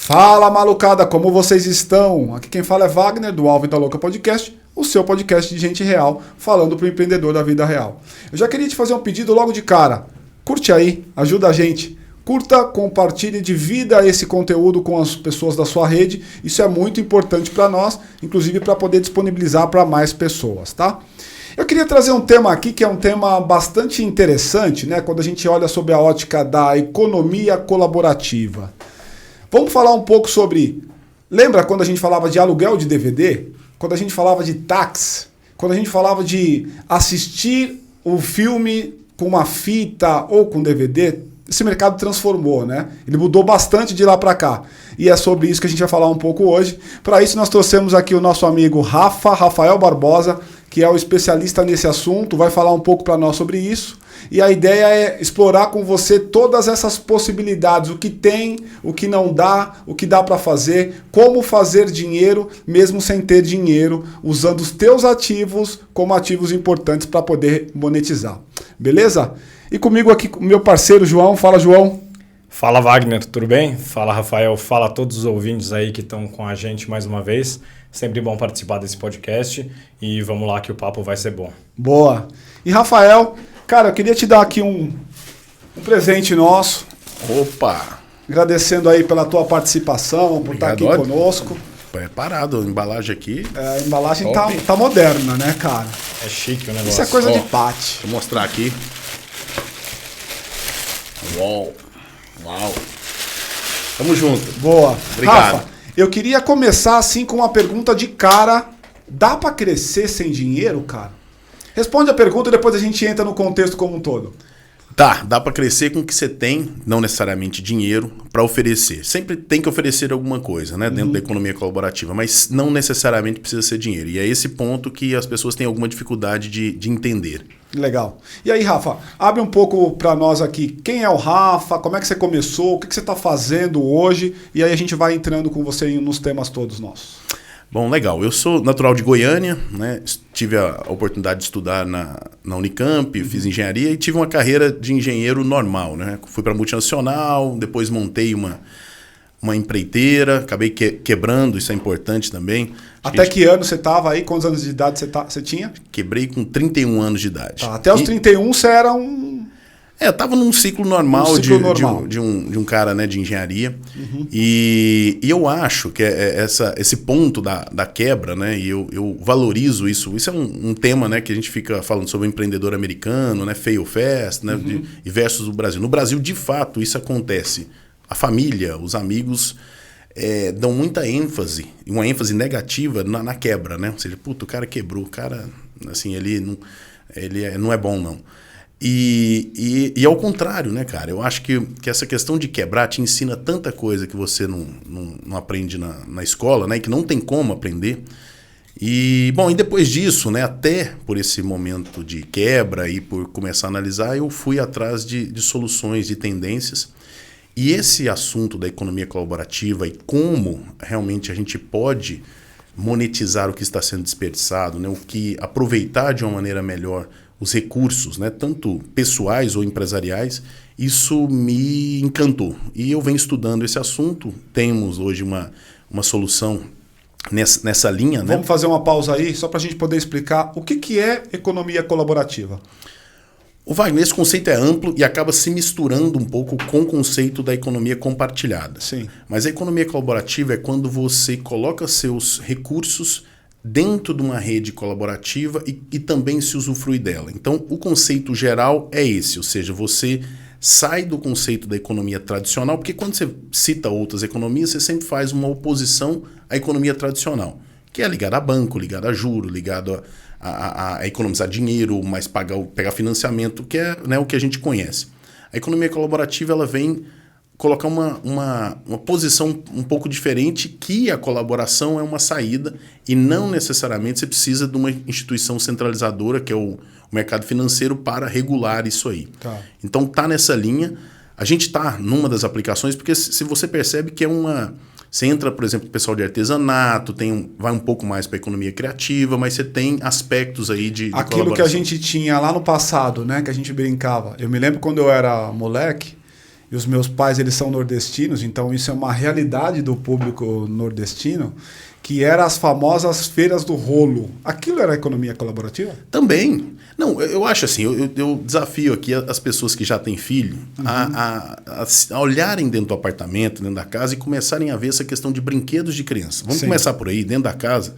Fala, malucada, como vocês estão? Aqui quem fala é Wagner, do Alvin da Louca Podcast, o seu podcast de gente real, falando para o empreendedor da vida real. Eu já queria te fazer um pedido logo de cara. Curte aí, ajuda a gente. Curta, compartilhe, divida esse conteúdo com as pessoas da sua rede. Isso é muito importante para nós, inclusive para poder disponibilizar para mais pessoas, tá? Eu queria trazer um tema aqui que é um tema bastante interessante, né? Quando a gente olha sobre a ótica da economia colaborativa. Vamos falar um pouco sobre... Lembra quando a gente falava de aluguel de DVD? Quando a gente falava de táxi? Quando a gente falava de assistir o filme com uma fita ou com DVD? Esse mercado transformou, né? Ele mudou bastante de lá para cá. E é sobre isso que a gente vai falar um pouco hoje. Para isso nós trouxemos aqui o nosso amigo Rafael Barbosa, que é o especialista nesse assunto, vai falar um pouco para nós sobre isso. E a ideia é explorar com você todas essas possibilidades, o que tem, o que não dá, o que dá para fazer, como fazer dinheiro mesmo sem ter dinheiro, usando os teus ativos como ativos importantes para poder monetizar. Beleza? E comigo aqui, o meu parceiro João. Fala, João. Fala, Wagner, tudo bem? Fala, Rafael. Fala a todos os ouvintes aí que estão com a gente mais uma vez. Sempre bom participar desse podcast e vamos lá que o papo vai ser bom. Boa. E Rafael, cara, eu queria te dar aqui um presente nosso. Opa! Agradecendo aí pela tua participação, por estar aqui conosco. Preparado, a embalagem aqui. A embalagem tá moderna, né, cara? É chique o negócio. Isso é coisa de pate. Vou mostrar aqui. Uau! Tamo junto. Boa. Obrigado. Rafa, eu queria começar assim com uma pergunta de cara. Dá pra crescer sem dinheiro, cara? Responde a pergunta e depois a gente entra no contexto como um todo. Dá pra crescer com o que você tem, não necessariamente dinheiro, para oferecer. Sempre tem que oferecer alguma coisa, né, dentro da economia colaborativa, mas não necessariamente precisa ser dinheiro. E é esse ponto que as pessoas têm alguma dificuldade de entender. Legal. E aí, Rafa, abre um pouco para nós aqui. Quem é o Rafa? Como é que você começou? O que você está fazendo hoje? E aí a gente vai entrando com você nos temas todos nossos. Bom, legal. Eu sou natural de Goiânia, né? Tive a oportunidade de estudar na Unicamp, fiz engenharia e tive uma carreira de engenheiro normal, né? Fui para multinacional, depois montei uma empreiteira, acabei quebrando, isso é importante também. Até que ano você estava aí? Quantos anos de idade você tinha? Quebrei com 31 anos de idade. Tá, até os 31 você era um... Eu estava num ciclo normal, de um cara, né, de engenharia. E eu acho que esse ponto da quebra, né, e eu valorizo isso. Isso é um tema, né, que a gente fica falando sobre o empreendedor americano, né, fail fast, né, e versus o Brasil. No Brasil, de fato, isso acontece. A família, os amigos dão muita ênfase, uma ênfase negativa na quebra, né? Ou seja, puto, o cara quebrou, o cara, assim, ele não é bom, não. E ao contrário, né, cara? Eu acho que essa questão de quebrar te ensina tanta coisa que você não aprende na escola, né? E que não tem como aprender. E, bom, e depois disso, né, até por esse momento de quebra e por começar a analisar, eu fui atrás de soluções, de tendências. E esse assunto da economia colaborativa e como realmente a gente pode monetizar o que está sendo desperdiçado, né, o que aproveitar de uma maneira melhor os recursos, né, tanto pessoais ou empresariais, isso me encantou. E eu venho estudando esse assunto, temos hoje uma solução nessa linha. Vamos fazer uma pausa aí, só para a gente poder explicar o que é economia colaborativa. O Wagner, esse conceito é amplo e acaba se misturando um pouco com o conceito da economia compartilhada. Sim. Mas a economia colaborativa é quando você coloca seus recursos dentro de uma rede colaborativa e também se usufrui dela. Então, o conceito geral é esse, ou seja, você sai do conceito da economia tradicional, porque quando você cita outras economias, você sempre faz uma oposição à economia tradicional, que é ligada a banco, ligada a juro, ligada a economizar dinheiro, mas pegar financiamento, que é, né, o que a gente conhece. A economia colaborativa ela vem colocar uma posição um pouco diferente, que a colaboração é uma saída e não necessariamente você precisa de uma instituição centralizadora, que é o mercado financeiro, para regular isso aí. Tá. Então tá nessa linha. A gente está numa das aplicações, porque se você percebe que é uma... Você entra, por exemplo, o pessoal de artesanato, vai um pouco mais para a economia criativa, mas você tem aspectos aí de aquilo que a gente tinha lá no passado, né, que a gente brincava. Eu me lembro quando eu era moleque, e os meus pais eles são nordestinos, então isso é uma realidade do público nordestino, que eram as famosas feiras do rolo. Aquilo era economia colaborativa? Também. Não, eu acho assim, eu desafio aqui as pessoas que já têm filho a olharem dentro do apartamento, dentro da casa e começarem a ver essa questão de brinquedos de criança. Vamos começar por aí, dentro da casa.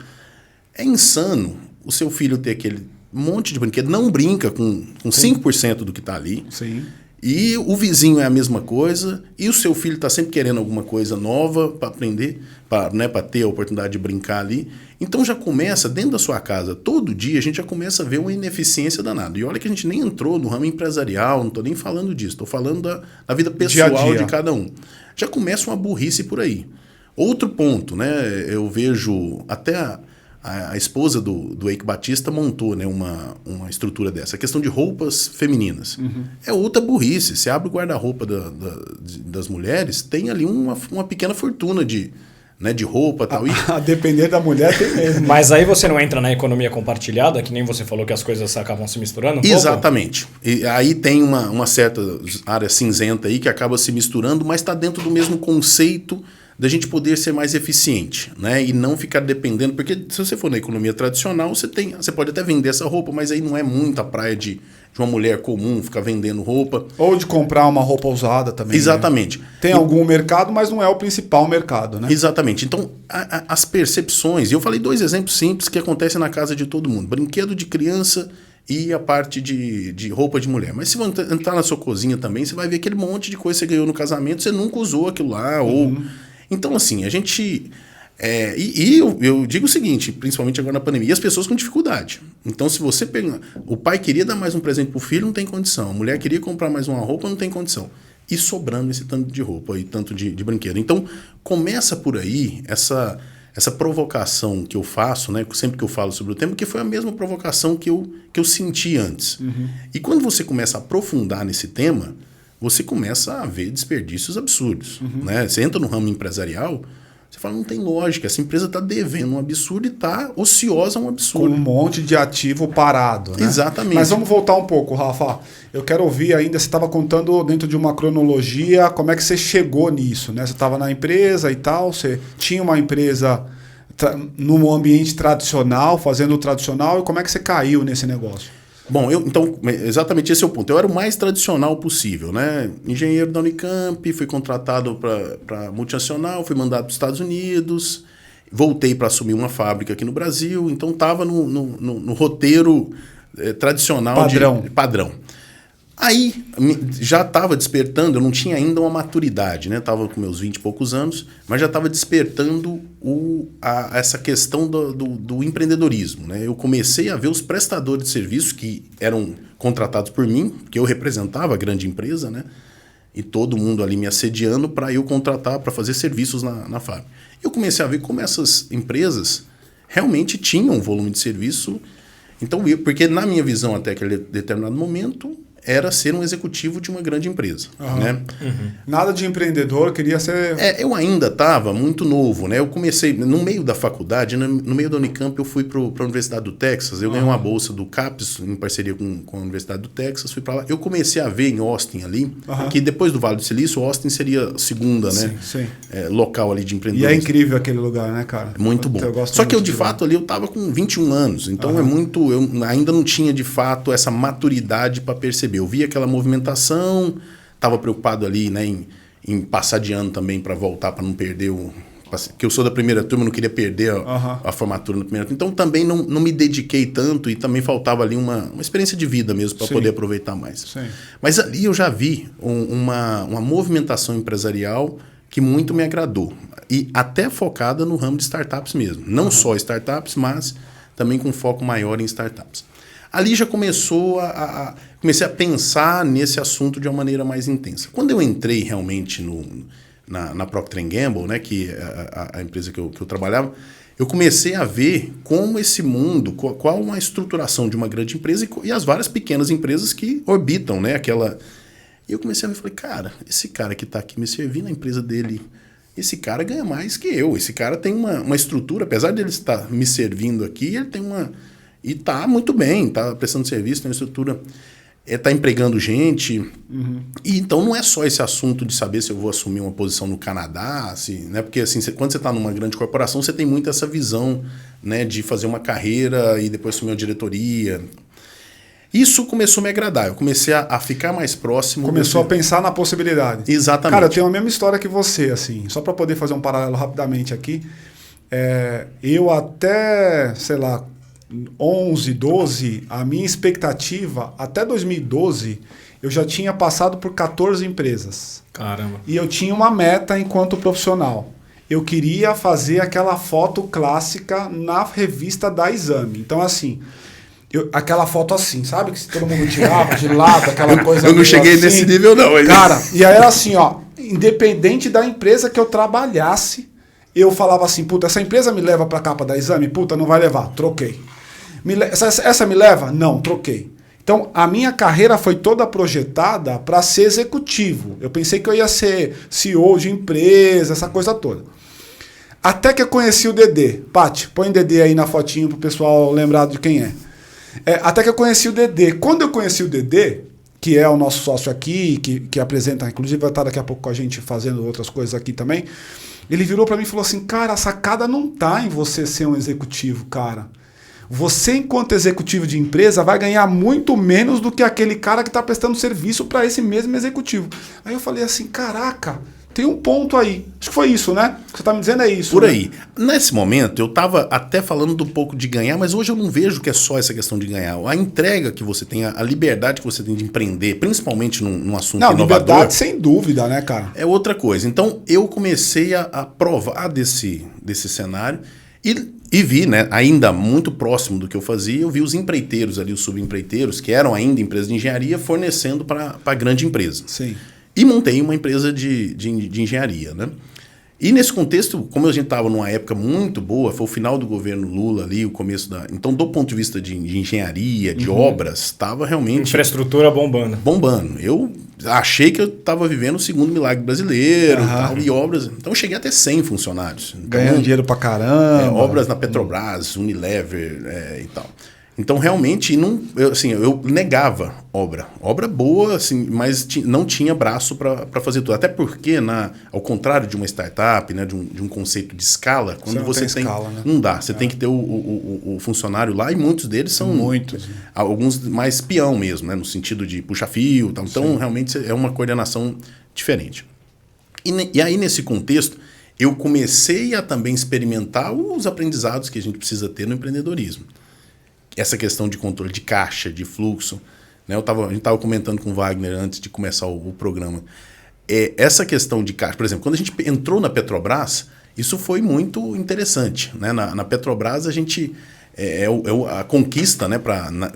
É insano o seu filho ter aquele monte de brinquedo, não brinca com 5% do que está ali. Sim. E o vizinho é a mesma coisa, e o seu filho está sempre querendo alguma coisa nova para aprender, para ter a oportunidade de brincar ali. Então já começa, dentro da sua casa, todo dia a gente já começa a ver uma ineficiência danada. E olha que a gente nem entrou no ramo empresarial, não estou nem falando disso, estou falando da vida pessoal dia a dia de cada um. Já começa uma burrice por aí. Outro ponto, né? Eu vejo até a esposa do Eike Batista montou, né, uma estrutura dessa. A questão de roupas femininas. É outra burrice. Você abre o guarda-roupa das mulheres, tem ali uma pequena fortuna de roupa e tal. A depender da mulher tem mesmo. Mas aí você não entra na economia compartilhada, que nem você falou que as coisas acabam se misturando um Exatamente. Pouco? E aí tem uma certa área cinzenta aí que acaba se misturando, mas está dentro do mesmo conceito da gente poder ser mais eficiente, né? E não ficar dependendo, porque se você for na economia tradicional, você pode até vender essa roupa, mas aí não é muita praia de uma mulher comum ficar vendendo roupa. Ou de comprar uma roupa usada também. Exatamente. Né? Tem algum mercado, mas não é o principal mercado, né? Exatamente. Então, as percepções, e eu falei 2 exemplos simples que acontecem na casa de todo mundo. Brinquedo de criança e a parte de roupa de mulher. Mas se você entrar na sua cozinha também, você vai ver aquele monte de coisa que você ganhou no casamento, você nunca usou aquilo lá, ou... Então, assim, a gente... eu digo o seguinte, principalmente agora na pandemia, as pessoas com dificuldade. Então, se você pegar... O pai queria dar mais um presente pro filho, não tem condição. A mulher queria comprar mais uma roupa, não tem condição. E sobrando esse tanto de roupa e tanto de brinquedo. Então, começa por aí essa provocação que eu faço, né, sempre que eu falo sobre o tema, que foi a mesma provocação que eu senti antes. E quando você começa a aprofundar nesse tema... você começa a ver desperdícios absurdos. Né? Você entra no ramo empresarial, você fala, não tem lógica, essa empresa está devendo um absurdo e está ociosa um absurdo. Com um monte de ativo parado. Né? Exatamente. Mas vamos voltar um pouco, Rafa. Eu quero ouvir ainda, você estava contando dentro de uma cronologia, como é que você chegou nisso. Né? Você estava na empresa e tal, você tinha uma empresa num ambiente tradicional, fazendo o tradicional, e como é que você caiu nesse negócio? Bom, então, exatamente esse é o ponto. Eu era o mais tradicional possível, né? Engenheiro da Unicamp, fui contratado para multinacional, fui mandado para os Estados Unidos, voltei para assumir uma fábrica aqui no Brasil, então estava no roteiro tradicional padrão. Aí já estava despertando, eu não tinha ainda uma maturidade, né? Estava com meus 20 e poucos anos, mas já estava despertando essa questão do empreendedorismo, né? Eu comecei a ver os prestadores de serviços que eram contratados por mim, que eu representava a grande empresa, né? E todo mundo ali me assediando para eu contratar, para fazer serviços na fábrica. Eu comecei a ver como essas empresas realmente tinham um volume de serviço. Então, porque na minha visão até aquele determinado momento... era ser um executivo de uma grande empresa. Né? Nada de empreendedor, queria ser... eu ainda estava muito novo. Né? Eu comecei, no meio da faculdade, no meio da Unicamp, eu fui para a Universidade do Texas. Eu ganhei uma bolsa do CAPES, em parceria com a Universidade do Texas. Fui para lá. Eu comecei a ver em Austin ali, que depois do Vale do Silício, Austin seria a segunda, né? Sim. Local ali de empreendedorismo. E é incrível aquele lugar, né, cara? Muito bom. Só que eu, de fato, ali eu estava com 21 anos. Então, eu ainda não tinha, de fato, essa maturidade para perceber. Eu vi aquela movimentação, estava preocupado ali, né, em passar de ano também para voltar, para não perder porque eu sou da primeira turma, não queria perder a formatura na primeira turma. Então também não me dediquei tanto e também faltava ali uma experiência de vida mesmo para poder aproveitar mais. Sim. Mas ali eu já vi uma movimentação empresarial que muito me agradou. E até focada no ramo de startups mesmo. Não só startups, mas também com foco maior em startups. Ali já comecei a pensar nesse assunto de uma maneira mais intensa. Quando eu entrei realmente na Procter & Gamble, né, que é a empresa que eu trabalhava, eu comecei a ver como esse mundo, qual uma estruturação de uma grande empresa e as várias pequenas empresas que orbitam, né, aquela... E eu comecei a ver, falei, cara, esse cara que está aqui me servindo na empresa dele, esse cara ganha mais que eu, esse cara tem uma estrutura, apesar de ele estar me servindo aqui, ele tem uma... E está muito bem, está prestando serviço, tem uma estrutura. tá empregando gente. E então não é só esse assunto de saber se eu vou assumir uma posição no Canadá, assim, né? Porque assim, quando você está numa grande corporação, você tem muito essa visão, né, de fazer uma carreira e depois assumir uma diretoria. Isso começou a me agradar. Eu comecei a ficar mais próximo. Começou a pensar na possibilidade. Exatamente. Cara, eu tenho a mesma história que você, assim. Só para poder fazer um paralelo rapidamente aqui. Eu até, sei lá, 11, 12, a minha expectativa, até 2012, eu já tinha passado por 14 empresas. Caramba. E eu tinha uma meta enquanto profissional. Eu queria fazer aquela foto clássica na revista da Exame. Então, assim... aquela foto assim, sabe? Que todo mundo tirava de lado, aquela coisa... Eu não cheguei assim. nesse nível, não. Cara, e aí era assim, ó... Independente da empresa que eu trabalhasse, eu falava assim, puta, essa empresa me leva pra capa da Exame? Puta, não vai levar, troquei. Essa me leva? Não, troquei. Então, a minha carreira foi toda projetada para ser executivo. Eu pensei que eu ia ser CEO de empresa, essa coisa toda. Até que eu conheci o Dedê. Pati, põe o Dedê aí na fotinho pro pessoal lembrar de quem é. Até que eu conheci o Dedê. Quando eu conheci o Dedê, que é o nosso sócio aqui, que apresenta, inclusive vai estar daqui a pouco com a gente fazendo outras coisas aqui também, ele virou para mim e falou assim, cara, a sacada não tá em você ser um executivo, cara. Você, enquanto executivo de empresa, vai ganhar muito menos do que aquele cara que está prestando serviço para esse mesmo executivo. Aí eu falei assim, caraca, tem um ponto aí. Acho que foi isso, né? O que você está me dizendo é isso. Por né? aí. Nesse momento, eu estava até falando um pouco de ganhar, mas hoje eu não vejo que é só essa questão de ganhar. A entrega que você tem, a liberdade que você tem de empreender, principalmente num assunto inovador... liberdade sem dúvida, né, cara? É outra coisa. Então, eu comecei a provar desse cenário e vi, né, ainda muito próximo do que eu fazia, eu vi os empreiteiros ali, os subempreiteiros, que eram ainda empresas de engenharia, fornecendo para a grande empresa. Sim. E montei uma empresa de engenharia, né? E nesse contexto, como a gente estava numa época muito boa, foi o final do governo Lula ali, o começo da... Então, do ponto de vista de engenharia, de obras, estava realmente... Infraestrutura bombando. Bombando. Eu achei que eu estava vivendo o segundo milagre brasileiro, tal, e obras... Então, eu cheguei a ter 100 funcionários. Então, ganhando dinheiro pra caramba. Obras na Petrobras, Unilever e tal. Então, realmente, eu negava obra. Obra boa, assim, mas não tinha braço para fazer tudo. Até porque, ao contrário de uma startup, né, de um conceito de escala, quando você tem escala, né? Não dá. Você tem que ter o funcionário lá e muitos deles são... Muitos. Alguns mais peão mesmo, né, no sentido de puxa-fio. Tal. Então, realmente, é uma coordenação diferente. E aí, nesse contexto, eu comecei a também experimentar os aprendizados que a gente precisa ter no empreendedorismo. Essa questão de controle de caixa, de fluxo, né? A gente estava comentando com o Wagner antes de começar o programa. Essa questão de caixa, por exemplo, quando a gente entrou na Petrobras, isso foi muito interessante, né? Na Petrobras a gente a conquista, né?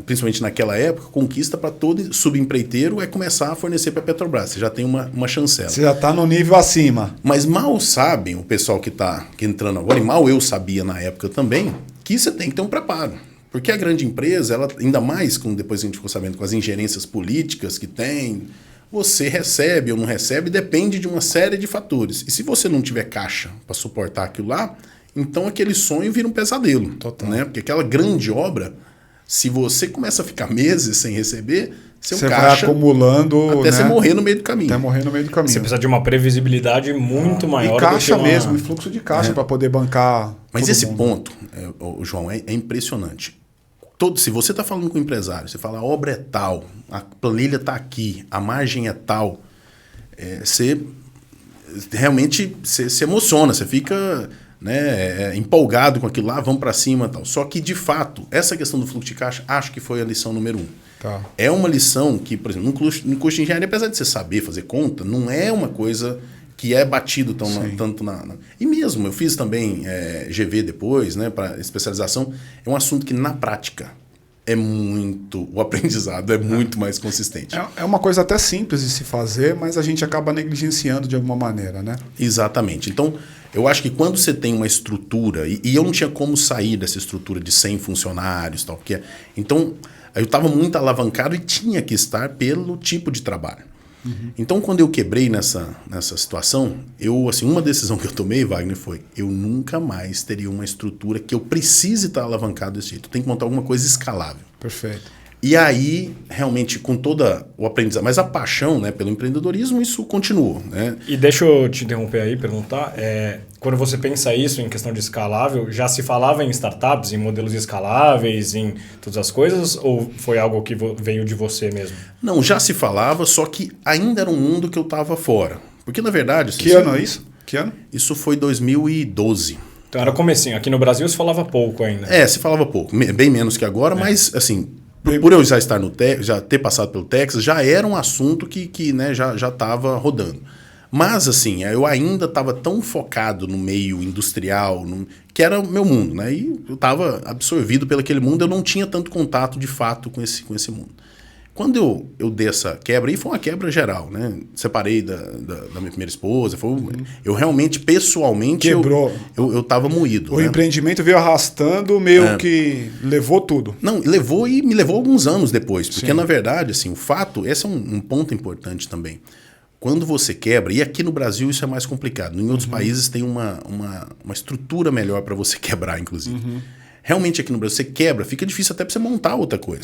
Principalmente naquela época, conquista para todo subempreiteiro é começar a fornecer para a Petrobras. Você já tem uma chancela. Você já está no nível acima. Mas mal sabem o pessoal que está entrando agora, e mal eu sabia na época também, que você tem que ter um preparo. Porque a grande empresa, ela, ainda mais, depois a gente ficou sabendo, com as ingerências políticas que tem, você recebe ou não recebe, depende de uma série de fatores. E se você não tiver caixa para suportar aquilo lá, então aquele sonho vira um pesadelo. Total. Né? Porque aquela grande obra, se você começa a ficar meses sem receber, seu você caixa vai acumulando... Até você morrer no meio do caminho. Até morrer no meio do caminho. Você precisa de uma previsibilidade muito maior. E caixa do que mesmo, e fluxo de caixa para poder bancar. Mas esse ponto, João, é impressionante. Se você está falando com o empresário, você fala a obra é tal, a planilha está aqui, a margem é tal, você realmente se emociona, você fica, né, empolgado com aquilo lá, vamos para cima e tal. Só que, de fato, essa questão do fluxo de caixa, acho que foi a lição número 1. Tá. É uma lição que, por exemplo, no curso de engenharia, apesar de você saber fazer conta, não é uma coisa que é batido tanto na... E mesmo, eu fiz também GV depois, né, para especialização. É um assunto que, na prática, o aprendizado é muito mais consistente. É uma coisa até simples de se fazer, mas a gente acaba negligenciando de alguma maneira, né? Exatamente. Então, eu acho que quando você tem uma estrutura, e eu não tinha como sair dessa estrutura de 100 funcionários, tal, então, eu estava muito alavancado e tinha que estar pelo tipo de trabalho. Então, quando eu quebrei nessa situação, uma decisão que eu tomei, Wagner, foi: eu nunca mais teria uma estrutura que eu precise estar alavancado desse jeito. Eu tenho que montar alguma coisa escalável. Perfeito. E aí, realmente, com toda o aprendizado, mas a paixão, né, pelo empreendedorismo, isso continuou, né? E deixa eu te interromper aí, perguntar, quando você pensa isso em questão de escalável, já se falava em startups, em modelos escaláveis, em todas as coisas, ou foi algo que veio de você mesmo? Não, já se falava, só que ainda era um mundo que eu estava fora. Porque, na verdade... Assim, que ano é isso? Que ano? Isso foi 2012. Então era comecinho. Aqui no Brasil se falava pouco ainda. Se falava pouco. Bem menos que agora, mas, assim... Por eu já estar no já ter passado pelo Texas, já era um assunto que né, já estava rodando. Mas, assim, eu ainda estava tão focado no meio industrial, que era o meu mundo, né? E eu estava absorvido pelo aquele mundo, eu não tinha tanto contato, de fato, com esse mundo. Quando eu dei essa quebra, e foi uma quebra geral, né? Separei da minha primeira esposa, eu realmente, pessoalmente, quebrou. Eu estava moído. O empreendimento veio arrastando, meio que levou tudo. Não, levou e me levou alguns anos depois. Porque, na verdade, assim, o fato, esse é um ponto importante também. Quando você quebra, e aqui no Brasil isso é mais complicado, em outros países tem uma estrutura melhor para você quebrar, inclusive. Realmente aqui no Brasil você quebra, fica difícil até para você montar outra coisa.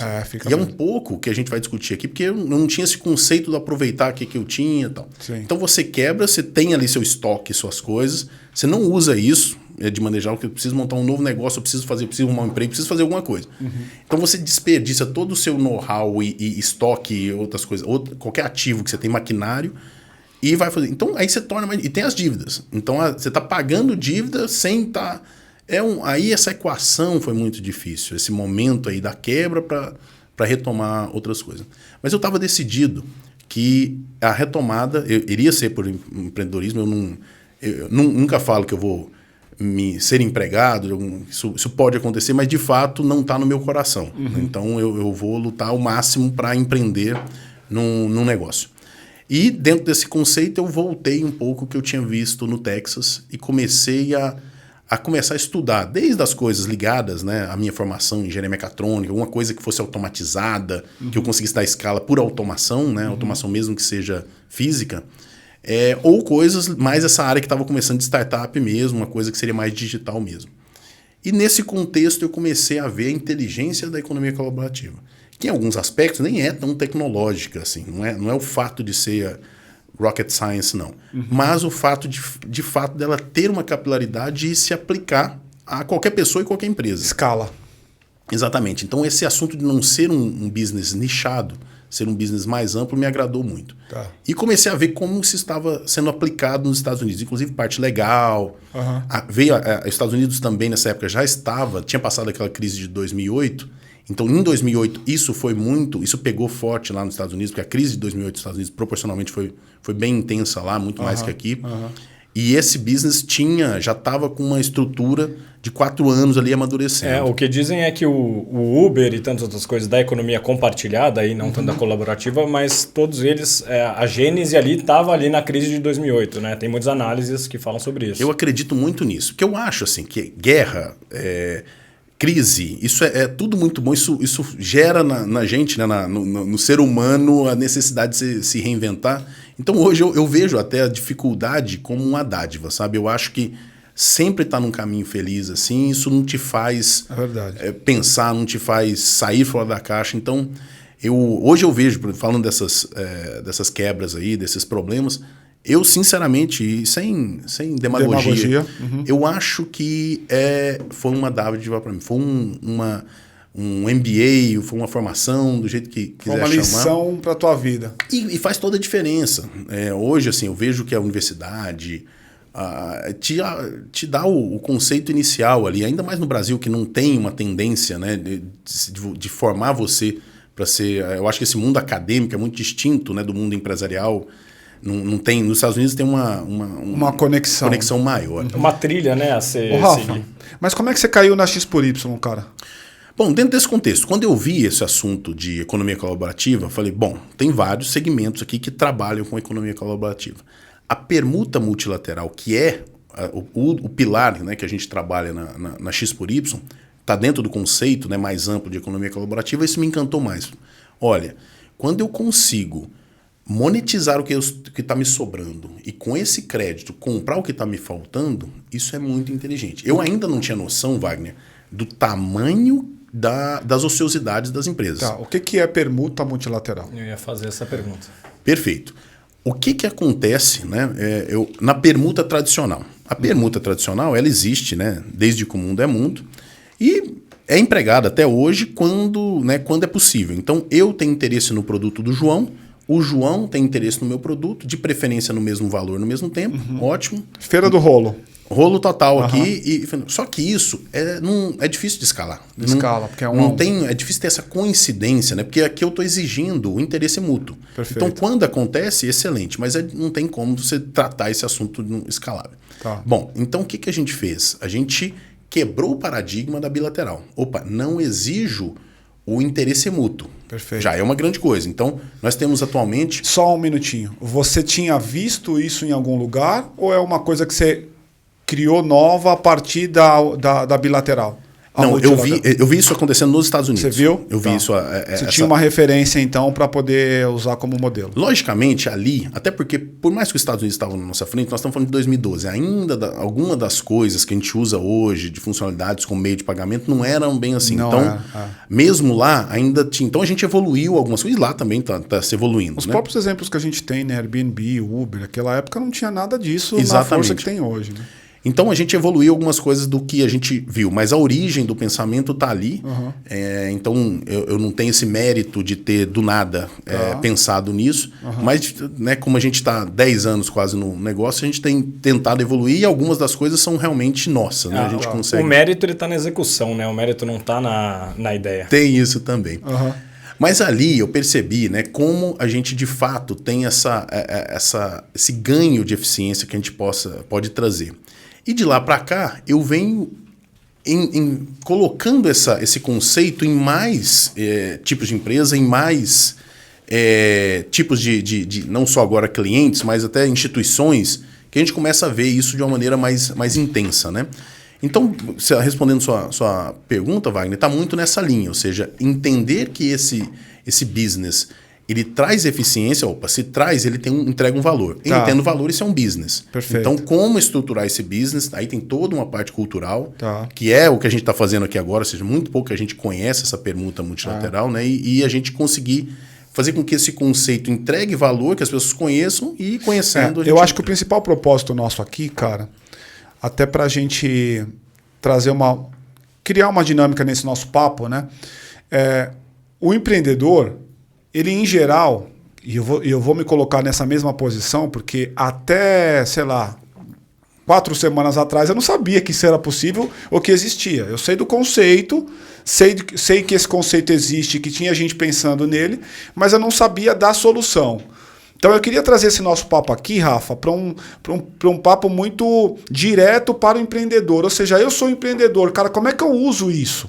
E é um pouco que a gente vai discutir aqui, porque eu não tinha esse conceito de aproveitar o que eu tinha e tal. Sim. Então você quebra, você tem ali seu estoque, suas coisas, você não usa isso de maneira geral, porque eu preciso montar um novo negócio, eu preciso arrumar um emprego, eu preciso fazer alguma coisa. Então você desperdiça todo o seu know-how e estoque e outras coisas, qualquer ativo que você tem, maquinário, e vai fazer. Então aí você torna mais. E tem as dívidas. Então você está pagando dívida sem estar. Aí essa equação foi muito difícil, esse momento aí da quebra para retomar outras coisas. Mas eu estava decidido que a retomada iria ser por empreendedorismo. Eu nunca falo que eu vou ser empregado, isso pode acontecer, mas de fato não está no meu coração. Então eu vou lutar ao máximo para empreender num negócio. E dentro desse conceito eu voltei um pouco o que eu tinha visto no Texas e comecei a começar a estudar, desde as coisas ligadas, né, à minha formação em engenharia mecatrônica, alguma coisa que fosse automatizada, que eu conseguisse dar escala por automação, né, automação mesmo que seja física, ou coisas mais essa área que estava começando de startup mesmo, uma coisa que seria mais digital mesmo. E nesse contexto eu comecei a ver a inteligência da economia colaborativa, que em alguns aspectos nem é tão tecnológica assim, não é o fato de ser rocket science, não. Mas o fato de fato dela ter uma capilaridade e se aplicar a qualquer pessoa e qualquer empresa. Escala. Exatamente. Então esse assunto de não ser um business nichado, ser um business mais amplo, me agradou muito. Tá. E comecei a ver como se estava sendo aplicado nos Estados Unidos, inclusive parte legal. Os Estados Unidos também nessa época tinha passado aquela crise de 2008. Então, em 2008, isso pegou forte lá nos Estados Unidos, porque a crise de 2008 nos Estados Unidos proporcionalmente foi bem intensa lá, muito mais que aqui. E esse business já estava com uma estrutura de 4 anos ali amadurecendo. O que dizem é que o Uber e tantas outras coisas da economia compartilhada, aí não tanto da colaborativa, mas todos eles, a gênese ali estava ali na crise de 2008, né? Tem muitas análises que falam sobre isso. Eu acredito muito nisso, porque eu acho assim, que guerra... crise, isso é tudo muito bom, isso gera na gente, né, no ser humano, a necessidade de se reinventar. Então hoje eu vejo até a dificuldade como uma dádiva, sabe? Eu acho que sempre estar num caminho feliz assim, isso não te faz pensar, não te faz sair fora da caixa. Então hoje eu vejo, falando dessas quebras aí, desses problemas, eu, sinceramente, e sem demagogia. Eu acho que foi uma dádiva para mim. Foi um MBA, foi uma formação, do jeito que quiser chamar. Uma lição para a tua vida. E faz toda a diferença. Hoje, assim, eu vejo que a universidade te dá o conceito inicial ali, ainda mais no Brasil, que não tem uma tendência, né, de formar você para ser... Eu acho que esse mundo acadêmico é muito distinto, né, do mundo empresarial. Não tem, nos Estados Unidos tem uma conexão maior. Uma trilha, né, a ser Rafa, mas como é que você caiu na X por Y, cara? Bom, dentro desse contexto, quando eu vi esse assunto de economia colaborativa, eu falei, tem vários segmentos aqui que trabalham com economia colaborativa. A permuta multilateral, que é o pilar, né, que a gente trabalha na X por Y, está dentro do conceito, né, mais amplo de economia colaborativa, isso me encantou mais. Olha, quando eu consigo monetizar o que está me sobrando e com esse crédito comprar o que está me faltando, isso é muito inteligente. Eu ainda não tinha noção, Wagner, do tamanho das ociosidades das empresas. Tá. O que é permuta multilateral? Eu ia fazer essa pergunta. Perfeito. O que acontece, né, na permuta tradicional? A permuta tradicional, ela existe, né, desde que o mundo é mundo, e é empregada até hoje quando é possível. Então, eu tenho interesse no produto do João, o João tem interesse no meu produto, de preferência no mesmo valor, no mesmo tempo, ótimo. Feira do rolo. Rolo total aqui. Só que isso é difícil de escalar. Escala, porque é difícil ter essa coincidência, né? Porque aqui eu estou exigindo o interesse mútuo. Perfeito. Então, quando acontece, excelente, mas não tem como você tratar esse assunto escalável. Tá. Bom, então o que a gente fez? A gente quebrou o paradigma da bilateral. Opa, não exijo o interesse mútuo. Perfeito. Já é uma grande coisa. Então, nós temos atualmente... Só um minutinho. Você tinha visto isso em algum lugar ou é uma coisa que você criou nova a partir da bilateral? Não, eu vi isso acontecendo nos Estados Unidos. Você viu? Eu vi isso. Você tinha uma referência, então, para poder usar como modelo. Logicamente, ali, até porque, por mais que os Estados Unidos estavam na nossa frente, nós estamos falando de 2012. Ainda alguma das coisas que a gente usa hoje, de funcionalidades como meio de pagamento, não eram bem assim. Não então, era. Mesmo lá, ainda tinha. Então, a gente evoluiu algumas coisas. E lá também está se evoluindo. Os próprios exemplos que a gente tem, né? Airbnb, Uber, naquela época não tinha nada disso na força que tem hoje, né? Então a gente evoluiu algumas coisas do que a gente viu, mas a origem do pensamento está ali. Então eu não tenho esse mérito de ter do nada pensado nisso, mas né, como a gente está 10 anos quase no negócio, a gente tem tentado evoluir e algumas das coisas são realmente nossas. Né? A gente consegue... O mérito está na execução, né? O mérito não está na ideia. Tem isso também. Mas ali eu percebi, né, como a gente de fato tem esse ganho de eficiência que a gente pode trazer. E de lá para cá, eu venho colocando esse conceito em mais tipos de empresa, em mais tipos de não só agora clientes, mas até instituições, que a gente começa a ver isso de uma maneira mais intensa, né? Então, respondendo sua pergunta, Wagner, está muito nessa linha, ou seja, entender que esse business... ele traz eficiência, se traz, ele entrega um valor. Ele tendo valor, isso é um business. Perfeito. Então, como estruturar esse business, aí tem toda uma parte cultural, que é o que a gente está fazendo aqui agora, ou seja, muito pouco que a gente conhece essa permuta multilateral, né? E a gente conseguir fazer com que esse conceito entregue valor, que as pessoas conheçam e conhecendo... Eu acho que o principal propósito nosso aqui, cara, até para a gente criar uma dinâmica nesse nosso papo, né? O empreendedor... ele, em geral, e eu vou me colocar nessa mesma posição, porque até, 4 semanas atrás eu não sabia que isso era possível ou que existia. Eu sei do conceito, sei que esse conceito existe, que tinha gente pensando nele, mas eu não sabia da solução. Então eu queria trazer esse nosso papo aqui, Rafa, para um papo muito direto para o empreendedor. Ou seja, eu sou empreendedor, cara, como é que eu uso isso?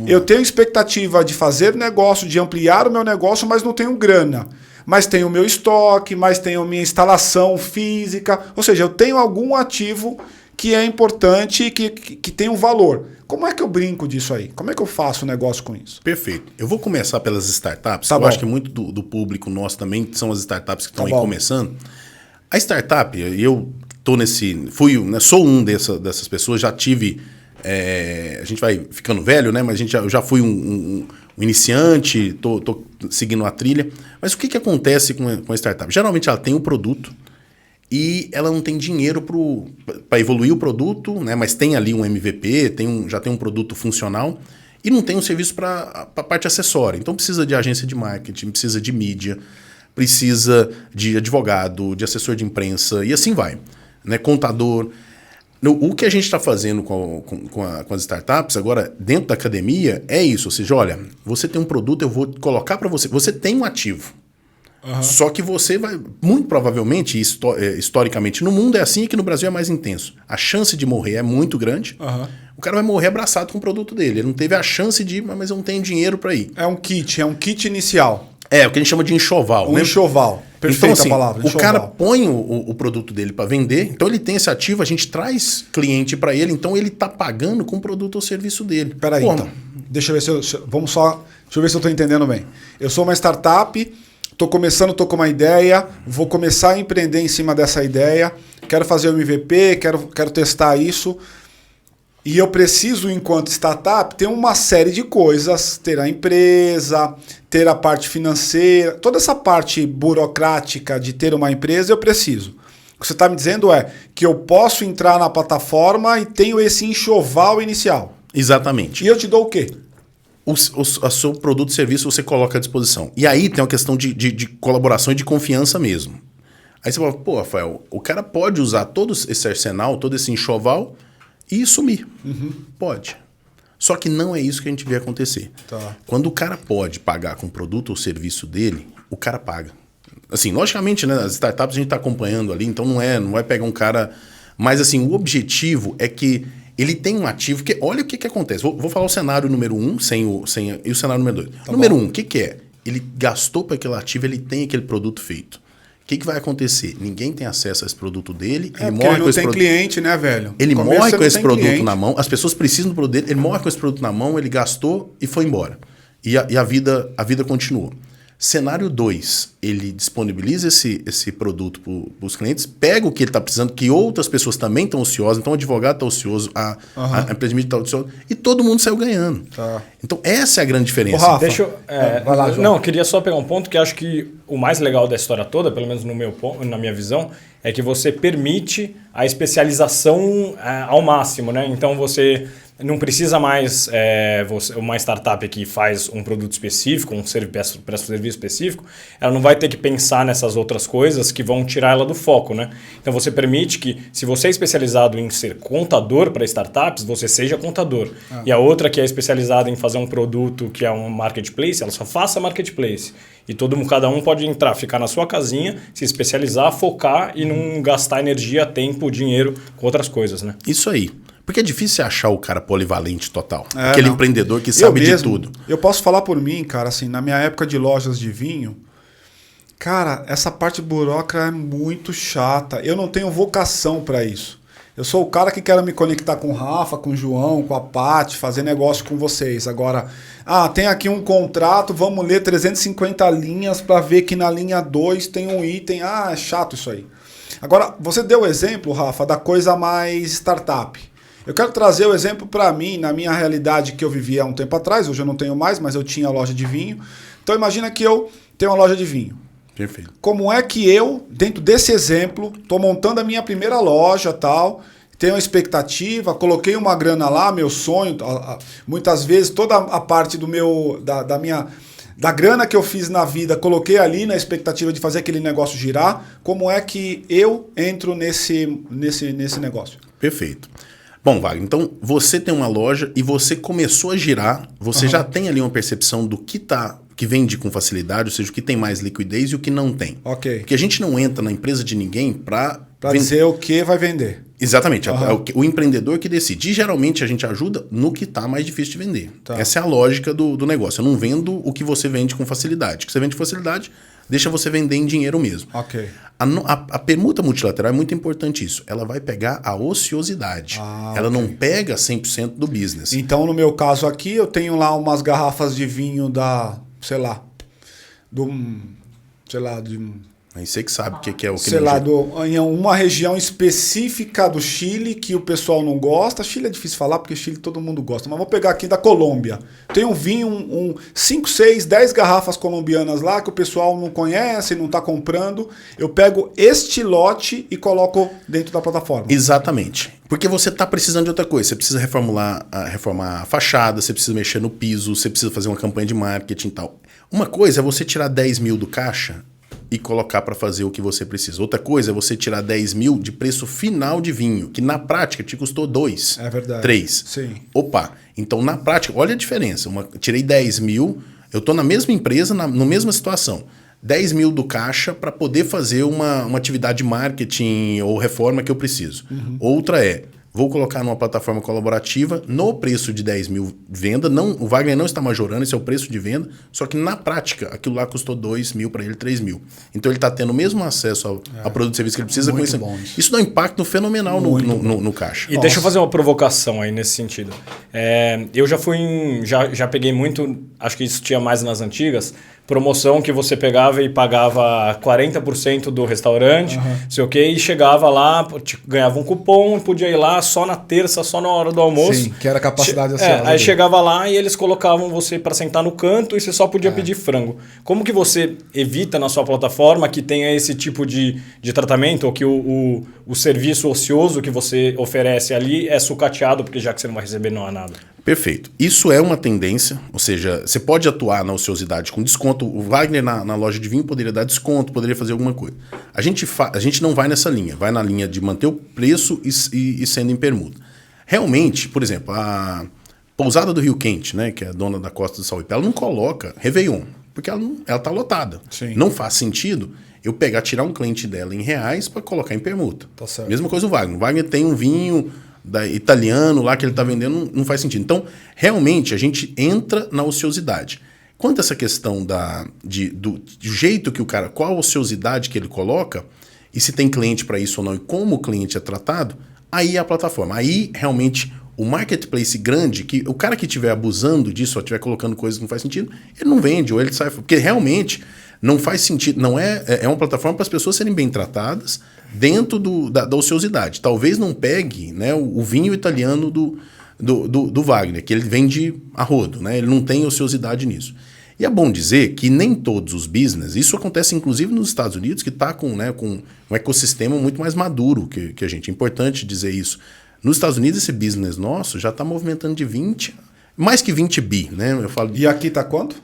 Eu tenho expectativa de fazer negócio, de ampliar o meu negócio, mas não tenho grana. Mas tenho o meu estoque, mas tenho a minha instalação física. Ou seja, eu tenho algum ativo que é importante e que tem um valor. Como é que eu brinco disso aí? Como é que eu faço negócio com isso? Perfeito. Eu vou começar pelas startups. Acho que muito do público nosso também são as startups que estão aí começando. A startup, eu tô sou um dessas pessoas, já tive... a gente vai ficando velho, né? Mas eu já fui um iniciante, tô seguindo a trilha. Mas o que acontece com a startup? Geralmente ela tem um produto e ela não tem dinheiro para evoluir o produto, né? Mas tem ali um MVP, já tem um produto funcional e não tem um serviço para a parte acessória. Então precisa de agência de marketing, precisa de mídia, precisa de advogado, de assessor de imprensa e assim vai, né? Contador. O que a gente está fazendo com as startups agora dentro da academia é isso. Ou seja, olha, você tem um produto, eu vou colocar para você. Você tem um ativo. Só que você vai, muito provavelmente, historicamente, no mundo é assim e aqui no Brasil é mais intenso. A chance de morrer é muito grande. O cara vai morrer abraçado com o produto dele. Ele não teve a chance de ir, mas eu não tenho dinheiro para ir. É um kit inicial. O que a gente chama de enxoval. Um enxoval. Perfeita então, assim, a palavra. O cara põe o produto dele para vender, então ele tem esse ativo, a gente traz cliente para ele, então ele está pagando com o produto ou serviço dele. Peraí, então. Deixa eu ver se eu estou entendendo bem. Eu sou uma startup, estou com uma ideia, vou começar a empreender em cima dessa ideia, quero fazer o MVP, quero testar isso. E eu preciso, enquanto startup, ter uma série de coisas, ter a empresa, ter a parte financeira, toda essa parte burocrática de ter uma empresa eu preciso. O que você está me dizendo é que eu posso entrar na plataforma e tenho esse enxoval inicial. Exatamente. E eu te dou o quê? O seu produto e serviço você coloca à disposição. E aí tem uma questão de colaboração e de confiança mesmo. Aí você fala, pô, Rafael, o cara pode usar todo esse arsenal, todo esse enxoval e sumir. Pode. Só que não é isso que a gente vê acontecer. Tá. Quando o cara pode pagar com o produto ou serviço dele, o cara paga. Assim, logicamente, né, as startups a gente está acompanhando ali, então não vai pegar um cara... Mas assim, o objetivo é que ele tem um ativo... Que, olha o que acontece. Vou falar o cenário número 1 e o cenário número 2. Tá número bom. 1, o que é? Ele gastou para aquele ativo, ele tem aquele produto feito. O que vai acontecer? Ninguém tem acesso a esse produto dele. Ele morre com esse produto. Cliente, né, velho? Ele morre com esse produto na mão. As pessoas precisam do produto dele. Ele morre com esse produto na mão, ele gastou e foi embora. E a vida continuou. Cenário 2, ele disponibiliza esse produto para os clientes, pega o que ele está precisando, que outras pessoas também estão ociosas, então o advogado está ocioso, a empresa de mídia está ociosa, e todo mundo saiu ganhando. Tá. Então essa é a grande diferença. Ô, Rafa, deixa eu, vai lá, João. Não, eu queria só pegar um ponto que acho que o mais legal da história toda, pelo menos na minha visão, é que você permite a especialização ao máximo, né? Então você não precisa mais uma startup que faz um produto específico, presta um serviço específico, ela não vai ter que pensar nessas outras coisas que vão tirar ela do foco, né? Então você permite que, se você é especializado em ser contador para startups, você seja contador. E a outra que é especializada em fazer um produto que é um marketplace, ela só faça marketplace. E cada um pode entrar, ficar na sua casinha, se especializar, focar e não gastar energia, tempo, dinheiro com outras coisas, né? Isso aí. Porque é difícil achar o cara polivalente total. Aquele empreendedor que sabe de tudo. Eu posso falar por mim, cara, assim, na minha época de lojas de vinho, cara, essa parte burocrática é muito chata. Eu não tenho vocação para isso. Eu sou o cara que quero me conectar com o Rafa, com o João, com a Paty, fazer negócio com vocês. Agora, tem aqui um contrato, vamos ler 350 linhas para ver que na linha 2 tem um item. É chato isso aí. Agora, você deu o exemplo, Rafa, da coisa mais startup. Eu quero trazer o exemplo para mim, na minha realidade que eu vivia há um tempo atrás, hoje eu não tenho mais, mas eu tinha loja de vinho. Então imagina que eu tenho uma loja de vinho. Perfeito. Como é que eu, dentro desse exemplo, estou montando a minha primeira loja, tal, tenho uma expectativa, coloquei uma grana lá, meu sonho, muitas vezes toda a parte da grana que eu fiz na vida, coloquei ali na expectativa de fazer aquele negócio girar. Como é que eu entro nesse negócio? Perfeito. Bom, Wagner, então você tem uma loja e você começou a girar, você já tem ali uma percepção do que vende com facilidade, ou seja, o que tem mais liquidez e o que não tem. Ok. Porque a gente não entra na empresa de ninguém para dizer o que vai vender. Exatamente. O empreendedor que decide. E geralmente a gente ajuda no que está mais difícil de vender. Tá. Essa é a lógica do negócio. Eu não vendo o que você vende com facilidade. O que você vende com facilidade, deixa você vender em dinheiro mesmo. Ok. A permuta multilateral é muito importante isso. Ela vai pegar a ociosidade. Ela não pega 100% do business. Então, no meu caso aqui, eu tenho lá umas garrafas de vinho Aí você que sabe o que é o que sei lá, em uma região específica do Chile que o pessoal não gosta. Chile é difícil falar porque Chile todo mundo gosta, mas vou pegar aqui da Colômbia. Tem um vinho, 5, 6, 10 garrafas colombianas lá que o pessoal não conhece, não está comprando. Eu pego este lote e coloco dentro da plataforma. Exatamente. Porque você está precisando de outra coisa. Você precisa reformar a fachada, você precisa mexer no piso, você precisa fazer uma campanha de marketing e tal. Uma coisa é você tirar 10 mil do caixa e colocar para fazer o que você precisa. Outra coisa é você tirar 10 mil de preço final de vinho, que na prática te custou 2, é verdade. 3. Sim. Opa, então na prática, olha a diferença. Tirei 10 mil, eu estou na mesma empresa, na mesma situação. 10 mil do caixa para poder fazer uma atividade de marketing ou reforma que eu preciso. Outra é, vou colocar numa plataforma colaborativa no preço de 10 mil venda. O Wagner não está majorando, esse é o preço de venda. Só que na prática, aquilo lá custou 2 mil para ele, 3 mil. Então ele está tendo o mesmo acesso ao produto e serviço que ele precisa. Muito com bom isso. Isso dá um impacto fenomenal no caixa. E deixa eu fazer uma provocação aí nesse sentido. Eu já peguei muito, acho que isso tinha mais nas antigas, promoção que você pegava e pagava 40% do restaurante, sei o quê, e chegava lá, ganhava um cupom e podia ir lá só na terça, só na hora do almoço. Sim, que era a capacidade ansiosa. Aí chegava lá e eles colocavam você para sentar no canto e você só podia pedir frango. Como que você evita na sua plataforma que tenha esse tipo de tratamento, ou que o serviço ocioso que você oferece ali é sucateado, porque já que você não vai receber, não há nada? Perfeito. Isso é uma tendência, ou seja, você pode atuar na ociosidade com desconto. O Wagner na loja de vinho poderia dar desconto, poderia fazer alguma coisa. A gente não vai nessa linha, vai na linha de manter o preço e sendo em permuta. Realmente, por exemplo, a Pousada do Rio Quente, né, que é a dona da Costa do Sauípe, ela não coloca Réveillon, porque ela está lotada. Sim. Não faz sentido eu tirar um cliente dela em reais para colocar em permuta. Tá certo. Mesma coisa o Wagner. O Wagner tem um vinho italiano lá que ele está vendendo, não faz sentido. Então, realmente, a gente entra na ociosidade. Quanto a essa questão do jeito que o cara, qual a ociosidade que ele coloca, e se tem cliente para isso ou não, e como o cliente é tratado, aí é a plataforma. Aí, realmente, o marketplace grande, que o cara que estiver abusando disso, ou estiver colocando coisas que não faz sentido, ele não vende, ou ele sai. Porque realmente não faz sentido. Não é uma plataforma para as pessoas serem bem tratadas dentro da ociosidade. Talvez não pegue, né, o vinho italiano do Wagner, que ele vende a rodo, né? Ele não tem ociosidade nisso. E é bom dizer que nem todos os business, isso acontece inclusive nos Estados Unidos, que está com um ecossistema muito mais maduro que a gente. É importante dizer isso. Nos Estados Unidos, esse business nosso já está movimentando de mais que 20 bi, né? Eu falo, e aqui está quanto?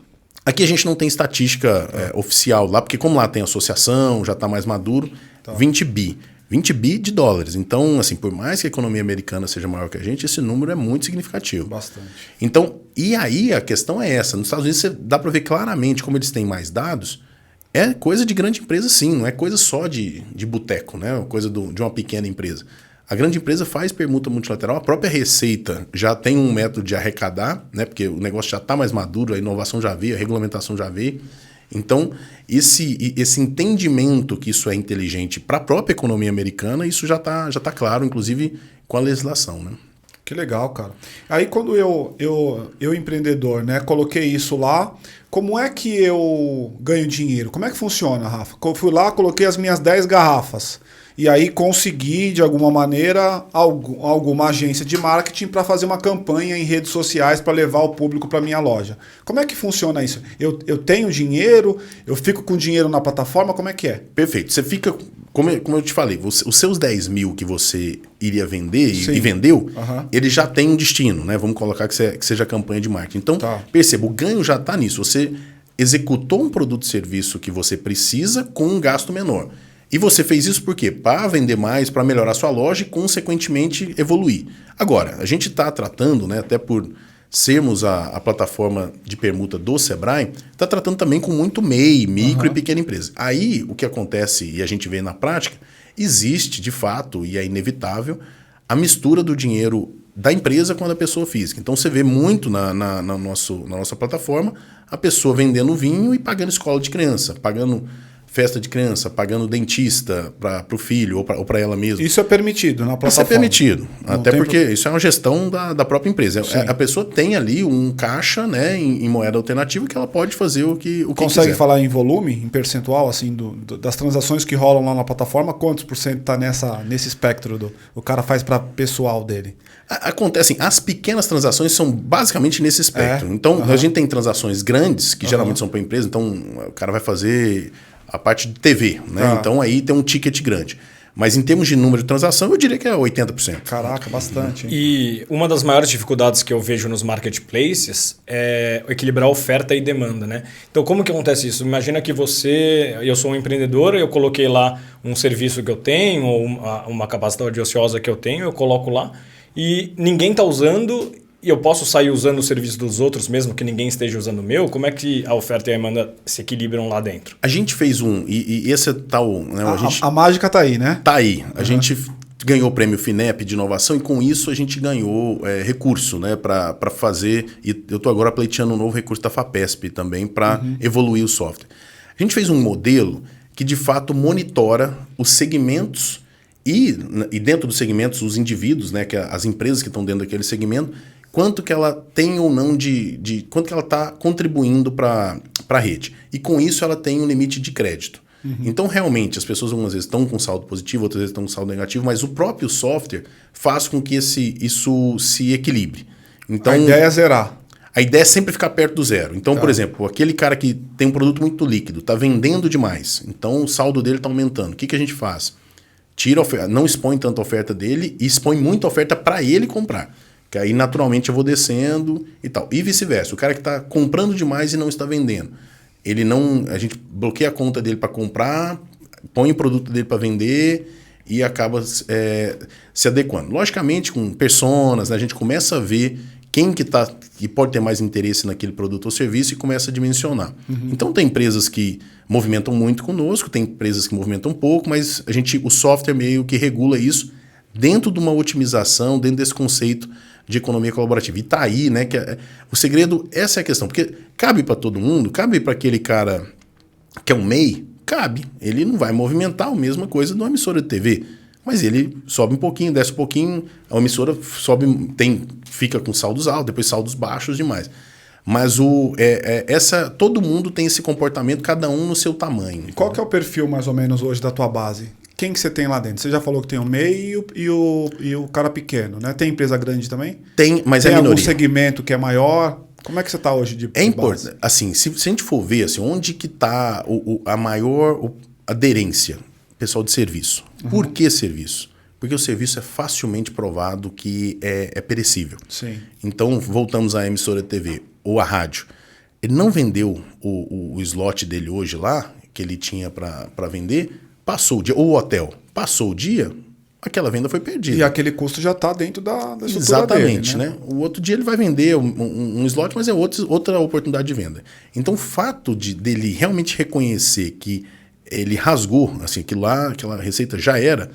Aqui a gente não tem estatística oficial lá, porque como lá tem associação, já está mais maduro, 20 bi. 20 bi de dólares. Então, assim, por mais que a economia americana seja maior que a gente, esse número é muito significativo. Bastante. Então, e aí a questão é essa. Nos Estados Unidos dá para ver claramente como eles têm mais dados. É coisa de grande empresa, sim. Não é coisa só de boteco, né? Coisa de uma pequena empresa. A grande empresa faz permuta multilateral, a própria Receita já tem um método de arrecadar, né? Porque o negócio já está mais maduro, a inovação já veio, a regulamentação já veio. Então, esse entendimento que isso é inteligente para a própria economia americana, isso já tá claro, inclusive com a legislação, né? Que legal, cara. Aí quando eu empreendedor, né, coloquei isso lá, como é que eu ganho dinheiro? Como é que funciona, Rafa? Eu fui lá, coloquei as minhas 10 garrafas. E aí consegui, de alguma maneira, alguma agência de marketing para fazer uma campanha em redes sociais para levar o público para minha loja. Como é que funciona isso? Eu tenho dinheiro, eu fico com dinheiro na plataforma, como é que é? Perfeito. Você fica, como eu te falei, os seus 10 mil que você iria vender e vendeu, ele já tem um destino, né? Vamos colocar que seja campanha de marketing. Então, perceba, o ganho já está nisso. Você executou um produto ou serviço que você precisa com um gasto menor. E você fez isso por quê? Para vender mais, para melhorar a sua loja e, consequentemente, evoluir. Agora, a gente está tratando, né, até por sermos a plataforma de permuta do Sebrae, está tratando também com muito MEI, micro e pequena empresa. Aí, o que acontece, e a gente vê na prática, existe, de fato, e é inevitável, a mistura do dinheiro da empresa com a da pessoa física. Então, você vê muito na nossa plataforma a pessoa vendendo vinho e pagando escola de criança, pagando festa de criança, pagando dentista para o filho ou para ela mesma. Isso é permitido na plataforma? Isso é permitido, até porque isso é uma gestão da própria empresa. A pessoa tem ali um caixa, né, em moeda alternativa que ela pode fazer o que consegue quiser. Falar em volume, em percentual, assim, das transações que rolam lá na plataforma, quantos por cento está nesse espectro o cara faz para pessoal dele? Acontece, assim, as pequenas transações são basicamente nesse espectro. Então, a gente tem transações grandes, que geralmente são para a empresa, então o cara vai fazer a parte de TV, né? Então aí tem um ticket grande. Mas em termos de número de transação, eu diria que é 80%. Caraca, bastante. Hein? E uma das maiores dificuldades que eu vejo nos marketplaces é equilibrar oferta e demanda, né? Então, como que acontece isso? Imagina que eu sou um empreendedor, eu coloquei lá um serviço que eu tenho, ou uma capacidade ociosa que eu tenho, eu coloco lá, e ninguém está usando, e eu posso sair usando o serviço dos outros mesmo que ninguém esteja usando o meu? Como é que a oferta e a demanda se equilibram lá dentro? A gente fez e esse é tal... Né, a mágica está aí, né? Está aí. A gente ganhou o prêmio FINEP de inovação e com isso a gente ganhou recurso, né, para fazer... E eu estou agora pleiteando um novo recurso da FAPESP também para evoluir o software. A gente fez um modelo que de fato monitora os segmentos e dentro dos segmentos os indivíduos, né, que as empresas que estão dentro daquele segmento, quanto que ela tem ou não quanto que ela está contribuindo para a rede. E com isso ela tem um limite de crédito. Então, realmente, as pessoas algumas vezes estão com saldo positivo, outras vezes estão com saldo negativo, mas o próprio software faz com que isso se equilibre. Então, a ideia é zerar. A ideia é sempre ficar perto do zero. Então, por exemplo, aquele cara que tem um produto muito líquido, está vendendo demais, então o saldo dele está aumentando. O que a gente faz? Tira a oferta, não expõe tanta oferta dele e expõe muita oferta para ele comprar. Que aí, naturalmente, eu vou descendo e tal. E vice-versa. O cara que está comprando demais e não está vendendo. A gente bloqueia a conta dele para comprar, põe o produto dele para vender e acaba se adequando. Logicamente, com personas, né, a gente começa a ver quem que pode ter mais interesse naquele produto ou serviço e começa a dimensionar. Então, tem empresas que movimentam muito conosco, tem empresas que movimentam pouco, mas o software meio que regula isso dentro de uma otimização, dentro desse conceito de economia colaborativa. E tá aí, né, o segredo, essa é a questão, porque cabe para todo mundo, cabe para aquele cara que é um MEI, cabe. Ele não vai movimentar a mesma coisa de uma emissora de TV, mas ele sobe um pouquinho, desce um pouquinho, a emissora fica com saldos altos, depois saldos baixos demais. Mas todo mundo tem esse comportamento, cada um no seu tamanho. Qual que é o perfil, mais ou menos, hoje da tua base? Quem que você tem lá dentro? Você já falou que tem o MEI e o cara pequeno, né? Tem empresa grande também? Tem, mas tem é minoria. Tem algum segmento que é maior? Como é que você está hoje de É importante. Assim, se a gente for ver assim, onde que está a maior aderência, pessoal de serviço. Por que serviço? Porque o serviço é facilmente provado que é perecível. Sim. Então, voltamos à emissora de TV ou à rádio. Ele não vendeu o slot dele hoje lá, que ele tinha para vender, passou o dia, ou o hotel, passou o dia, aquela venda foi perdida. E aquele custo já está dentro da estrutura Exatamente, dele, né? O outro dia ele vai vender um slot, mas é outra oportunidade de venda. Então, o fato dele realmente reconhecer que ele rasgou, assim, aquela receita já era,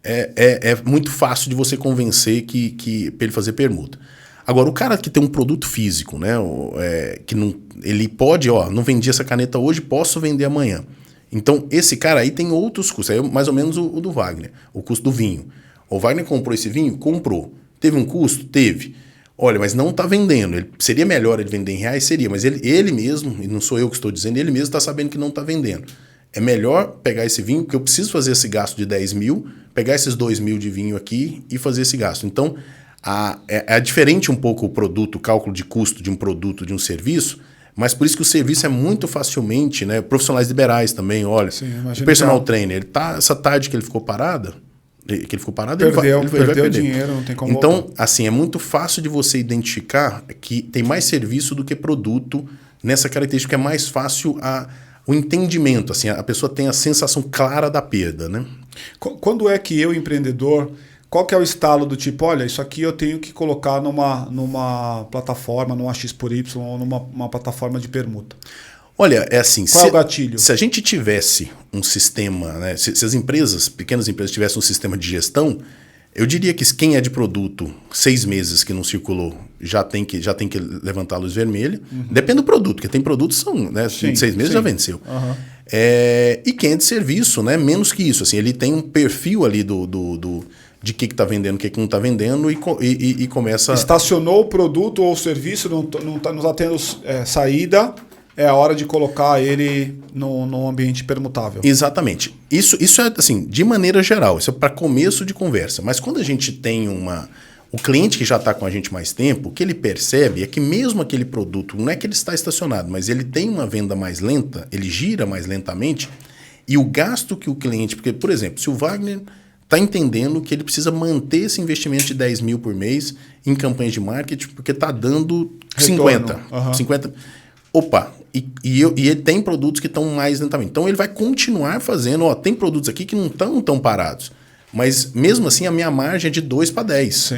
é muito fácil de você convencer que para ele fazer permuta. Agora, o cara que tem um produto físico, né? Que não, ele pode, não vendi essa caneta hoje, posso vender amanhã. Então, esse cara aí tem outros custos. Aí, mais ou menos o do Wagner, o custo do vinho. O Wagner comprou esse vinho? Comprou. Teve um custo? Teve. Olha, mas não está vendendo. Seria melhor ele vender em reais? Seria. Mas ele mesmo, e não sou eu que estou dizendo, ele mesmo está sabendo que não está vendendo. É melhor pegar esse vinho, porque eu preciso fazer esse gasto de 10 mil, pegar esses 2 mil de vinho aqui e fazer esse gasto. Então, é diferente um pouco o produto, o cálculo de custo de um produto, de um serviço, mas por isso que o serviço é muito facilmente, né? Profissionais liberais também, olha. Sim, o personal trainer, essa tarde que ele ficou parado, ele vai perder dinheiro, não tem como Então, voltar. assim, é muito fácil de você identificar que tem mais serviço do que produto nessa característica, é mais fácil o entendimento, assim, a pessoa tem a sensação clara da perda, né? Quando é que eu, empreendedor, qual que é o estalo do tipo, olha, isso aqui eu tenho que colocar numa plataforma, numa X por Y, ou numa plataforma de permuta? Olha, é assim... Qual é o gatilho? Se a gente tivesse um sistema, né, se as empresas, pequenas empresas, tivessem um sistema de gestão, eu diria que quem é de produto, 6 meses que não circulou, já tem que levantar a luz vermelha. Depende do produto, porque tem produtos que são, né, 6 meses já venceu. E quem é de serviço, né, menos que isso. Assim, ele tem um perfil ali de que está vendendo, o que não está vendendo e começa... Estacionou o produto ou o serviço, não está tendo saída, é a hora de colocar ele no ambiente permutável. Exatamente. Isso é assim, de maneira geral, isso é para começo de conversa. Mas quando a gente tem o cliente que já está com a gente mais tempo, o que ele percebe é que mesmo aquele produto, não é que ele está estacionado, mas ele tem uma venda mais lenta, ele gira mais lentamente, e o gasto que o cliente... Porque, por exemplo, se o Wagner está entendendo que ele precisa manter esse investimento de 10 mil por mês em campanhas de marketing, porque está dando 50. 50. Opa, e ele tem produtos que estão mais lentamente. Então ele vai continuar fazendo, tem produtos aqui que não estão tão parados. Mas mesmo assim a minha margem é de 2 para 10. Sim.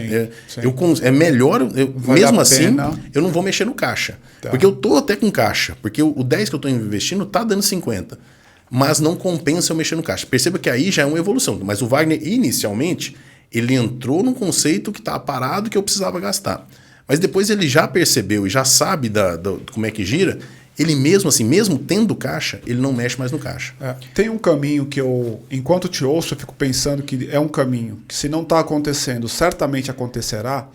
É melhor, vale mesmo a assim, pena. Eu não vou mexer no caixa. Tá. Porque eu estou até com caixa. Porque o 10 que eu estou investindo está dando 50. Mas não compensa eu mexer no caixa. Perceba que aí já é uma evolução. Mas o Wagner, inicialmente, ele entrou num conceito que estava parado que eu precisava gastar. Mas depois ele já percebeu e já sabe como é que gira. Ele mesmo assim, mesmo tendo caixa, ele não mexe mais no caixa. Tem um caminho que enquanto te ouço, eu fico pensando que é um caminho que se não está acontecendo, certamente acontecerá,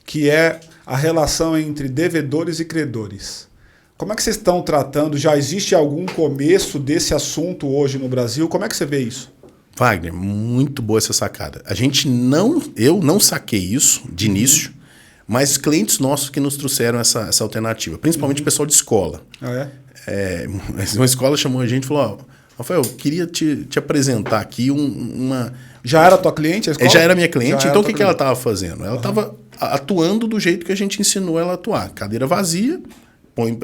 que é a relação entre devedores e credores. Como é que vocês estão tratando? Já existe algum começo desse assunto hoje no Brasil? Como é que você vê isso? Wagner, muito boa essa sacada. Eu não saquei isso de início, mas clientes nossos que nos trouxeram essa alternativa, principalmente o pessoal de escola. Uma escola chamou a gente e falou, Rafael, eu queria te apresentar aqui uma... Já era tua cliente a escola? Já era minha cliente, então o que ela estava fazendo? Ela estava atuando do jeito que a gente ensinou ela a atuar. Cadeira vazia,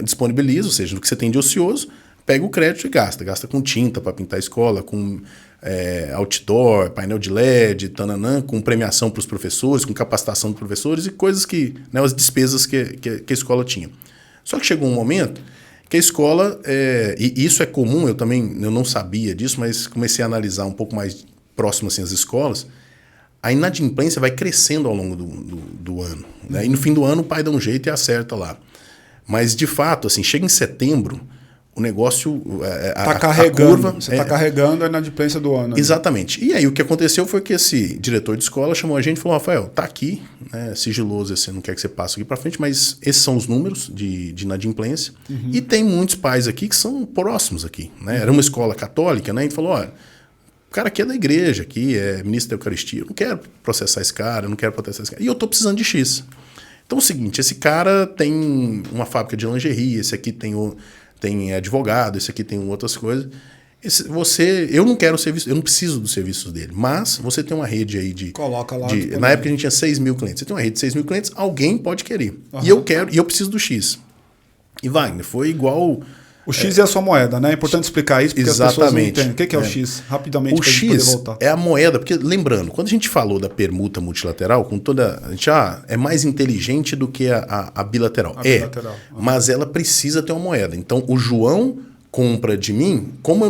disponibiliza, ou seja, no que você tem de ocioso, pega o crédito e gasta. Gasta com tinta para pintar a escola, com outdoor, painel de LED, tananã, com premiação para os professores, com capacitação dos professores e coisas que... Né, as despesas que a escola tinha. Só que chegou um momento que a escola... e isso é comum, eu não sabia disso, mas comecei a analisar um pouco mais próximo assim, as escolas. A inadimplência vai crescendo ao longo do ano. Né? E no fim do ano o pai dá um jeito e acerta lá. Mas, de fato, assim, chega em setembro... O negócio, a curva... Você está carregando a inadimplência do ano. Exatamente. E aí o que aconteceu foi que esse diretor de escola chamou a gente e falou, Rafael, tá aqui, né, sigiloso, você não quer que você passe aqui para frente, mas esses são os números de inadimplência. E tem muitos pais aqui que são próximos aqui. Né? Era uma escola católica, né? A gente falou, olha, o cara aqui é da igreja, aqui é ministro da Eucaristia, eu não quero processar esse cara, eu não quero processar esse cara. E eu estou precisando de X. Então é o seguinte, esse cara tem uma fábrica de lingerie, esse aqui tem advogado, esse aqui tem outras coisas. Eu não quero o serviço, eu não preciso dos serviços dele, mas você tem uma rede aí de... Coloca lá. Na época a gente tinha 6 mil clientes. Você tem uma rede de 6 mil clientes, alguém pode querer. E eu preciso do X. E Wagner, foi igual... O X é a sua moeda, né? É importante explicar isso, porque exatamente. As pessoas não entendem. O que é o X? Rapidamente, para a gente poder voltar. É a moeda, porque lembrando, quando a gente falou da permuta multilateral, com toda... A gente é mais inteligente do que a bilateral. Bilateral. Mas ela precisa ter uma moeda. Então, o João compra de mim, como eu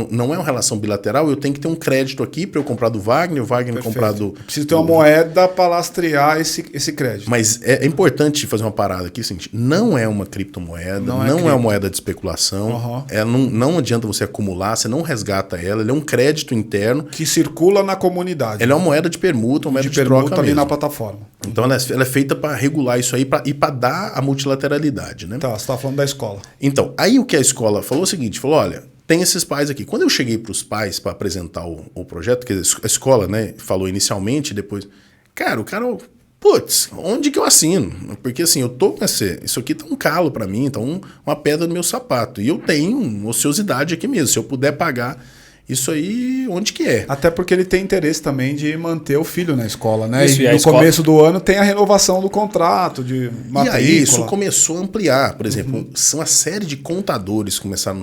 não é uma relação bilateral, eu tenho que ter um crédito aqui para eu comprar do Wagner, o Wagner comprar do... Preciso ter uma moeda para lastrear esse crédito. Mas é importante fazer uma parada aqui, assim, não é uma criptomoeda, não é uma moeda de especulação, não adianta você acumular, você não resgata ela, ele é um crédito interno. Que circula na comunidade. Ela é uma moeda de permuta, uma moeda de troca ali mesmo. Na plataforma. Então ela é feita para regular isso aí e para dar a multilateralidade, né? Tá, você está falando da escola. Então, aí o que a escola falou é o seguinte, falou, olha, tem esses pais aqui. Quando eu cheguei para os pais para apresentar o projeto, que a escola, né, falou inicialmente, depois... Cara, o cara... Putz, onde que eu assino? Porque assim, eu tô com isso aqui tá um calo para mim, tá uma pedra no meu sapato. E eu tenho ociosidade aqui mesmo. Se eu puder pagar... Isso aí, onde que é? Até porque ele tem interesse também de manter o filho na escola, né? Isso, e no começo do ano tem a renovação do contrato, de matrícula. E aí isso começou a ampliar. Por exemplo, são uma série de contadores que começaram a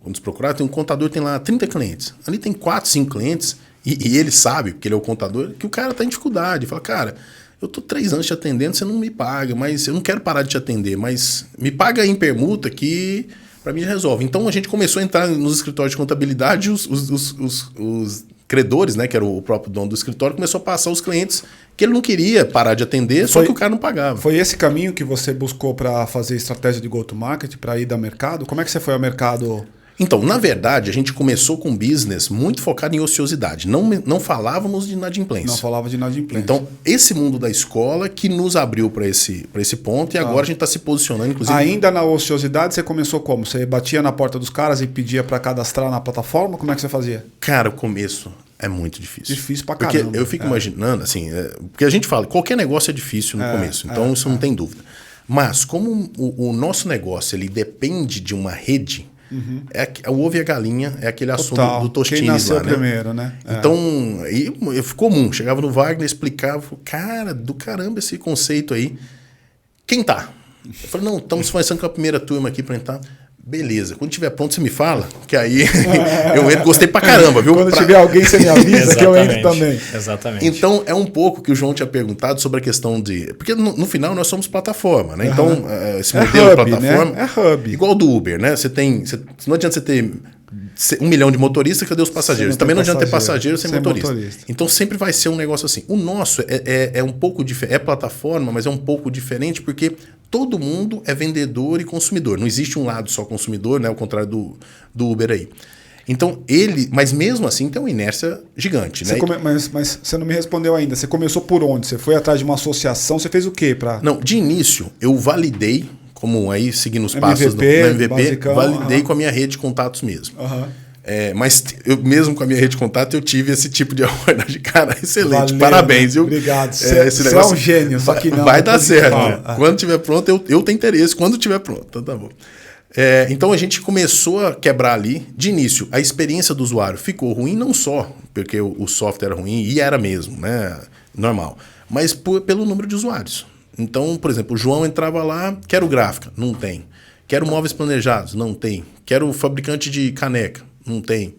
nos procurar. Tem um contador que tem lá 30 clientes. Ali tem 4, 5 clientes. E ele sabe, porque ele é o contador, que o cara tá em dificuldade. Fala, cara, eu tô 3 anos te atendendo, você não me paga, mas eu não quero parar de te atender, mas me paga aí em permuta que... Para mim resolve. Então a gente começou a entrar nos escritórios de contabilidade, os credores, né, que era o próprio dono do escritório, começou a passar os clientes que ele não queria parar de atender, só que o cara não pagava. Foi esse caminho que você buscou para fazer estratégia de go-to-market, para ir ao mercado? Como é que você foi ao mercado? Então, na verdade, a gente começou com um business muito focado em ociosidade. Não falávamos de inadimplência. Não falava de inadimplência. Então, esse mundo da escola que nos abriu para esse ponto e agora a gente está se posicionando, inclusive... Ainda na ociosidade, você começou como? Você batia na porta dos caras e pedia para cadastrar na plataforma? Como é que você fazia? Cara, o começo é muito difícil. Difícil pra caramba. Porque eu fico imaginando, assim... porque a gente fala, qualquer negócio é difícil no começo. Então, isso não tem dúvida. Mas, como o nosso negócio ele depende de uma rede... o ovo e a galinha é aquele assunto do Tostines. Quem nasceu lá, né? primeiro, né? Então, ficou comum. Chegava no Wagner, explicava, cara, do caramba esse conceito aí. Quem tá? Eu falei, não, estamos começando com a primeira turma aqui para entrar. Beleza, quando tiver pronto você me fala, que aí eu entro, gostei pra caramba, viu? Quando tiver alguém você me avisa que eu entro também. Exatamente. Então é um pouco que o João tinha perguntado sobre a questão de... Porque no final nós somos plataforma, né? Então esse modelo hub, de plataforma... Né? É hub. Igual do Uber, né? Não adianta você ter 1 milhão de motoristas, cadê os passageiros? Também não adianta ter passageiro sem motorista. Então sempre vai ser um negócio assim. O nosso é um pouco diferente, é plataforma, mas é um pouco diferente porque todo mundo é vendedor e consumidor. Não existe um lado só consumidor, né? Ao contrário do Uber aí. Então, mas mesmo assim tem uma inércia gigante, né? Mas você não me respondeu ainda. Você começou por onde? Você foi atrás de uma associação? Você fez o quê? Não, de início, eu validei, como aí seguindo os MVP, passos do MVP, basicão, validei com a minha rede de contatos mesmo. Mas eu mesmo com a minha rede de contato, eu tive esse tipo de abordagem. Cara, excelente, valeu, parabéns, viu? Obrigado. Você é um gênio, só que não. Vai dar certo. Quando tiver pronto, eu tenho interesse. Quando tiver pronto, então tá bom. Então a gente começou a quebrar ali. De início, a experiência do usuário ficou ruim, não só porque o software era ruim, e era mesmo, né? Normal, mas pelo número de usuários. Então, por exemplo, o João entrava lá, quero gráfica, não tem. Quero móveis planejados, não tem. Quero fabricante de caneca, não tem.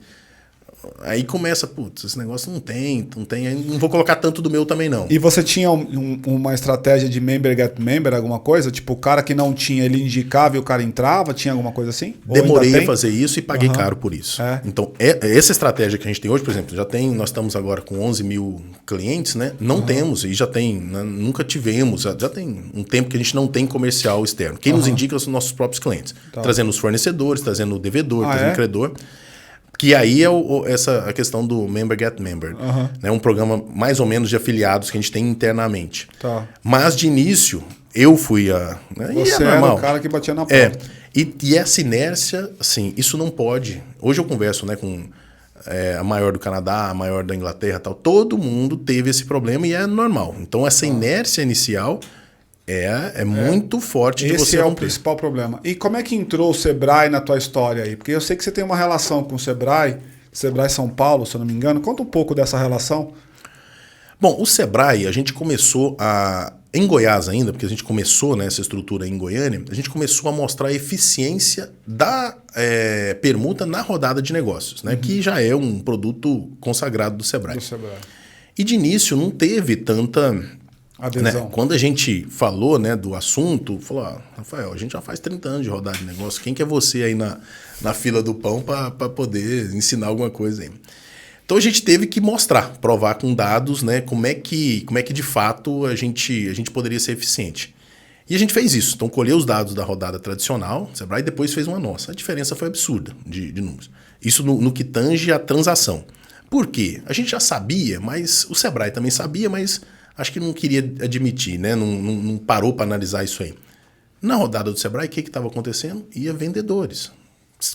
Aí começa, putz, esse negócio não tem, aí não vou colocar tanto do meu também não. E você tinha uma estratégia de member get member, alguma coisa? Tipo, o cara que não tinha, ele indicava e o cara entrava? Tinha alguma coisa assim? Demorei a fazer isso e paguei caro por isso. Então, essa estratégia que a gente tem hoje, por exemplo, nós estamos agora com 11 mil clientes, né? Não temos, e já tem, né? Nunca tivemos, já tem um tempo que a gente não tem comercial externo. Quem nos indica são os nossos próprios clientes. Trazendo os fornecedores, trazendo o devedor, trazendo o credor. Que aí é a questão do Member Get Member. Né? Um programa mais ou menos de afiliados que a gente tem internamente. Mas de início, eu fui né? Você era o cara que batia na porta. E essa inércia, assim, isso não pode... Hoje eu converso, né, com a maior do Canadá, a maior da Inglaterra, tal. Todo mundo teve esse problema e é normal. Então essa inércia inicial... É muito forte de você romper. Esse é o principal problema. E como é que entrou o Sebrae na tua história aí? Porque eu sei que você tem uma relação com o Sebrae São Paulo, se eu não me engano. Conta um pouco dessa relação. Bom, o Sebrae, a gente começou em Goiás ainda, porque a gente começou nessa estrutura em Goiânia, a gente começou a mostrar a eficiência da permuta na rodada de negócios, né? Que já é um produto consagrado do Sebrae. E de início não teve tanta... Né? Quando a gente falou, né, do assunto, falou, Rafael, a gente já faz 30 anos de rodada de negócio, quem que é você aí na fila do pão para poder ensinar alguma coisa aí? Então a gente teve que mostrar, provar com dados, né, como é que de fato a gente poderia ser eficiente. E a gente fez isso. Então colheu os dados da rodada tradicional, Sebrae, e depois fez uma nossa. A diferença foi absurda de números. Isso no que tange a transação. Por quê? A gente já sabia, mas o Sebrae também sabia, mas... acho que não queria admitir, né? Não parou para analisar isso aí. Na rodada do Sebrae, o que estava acontecendo? Ia vendedores.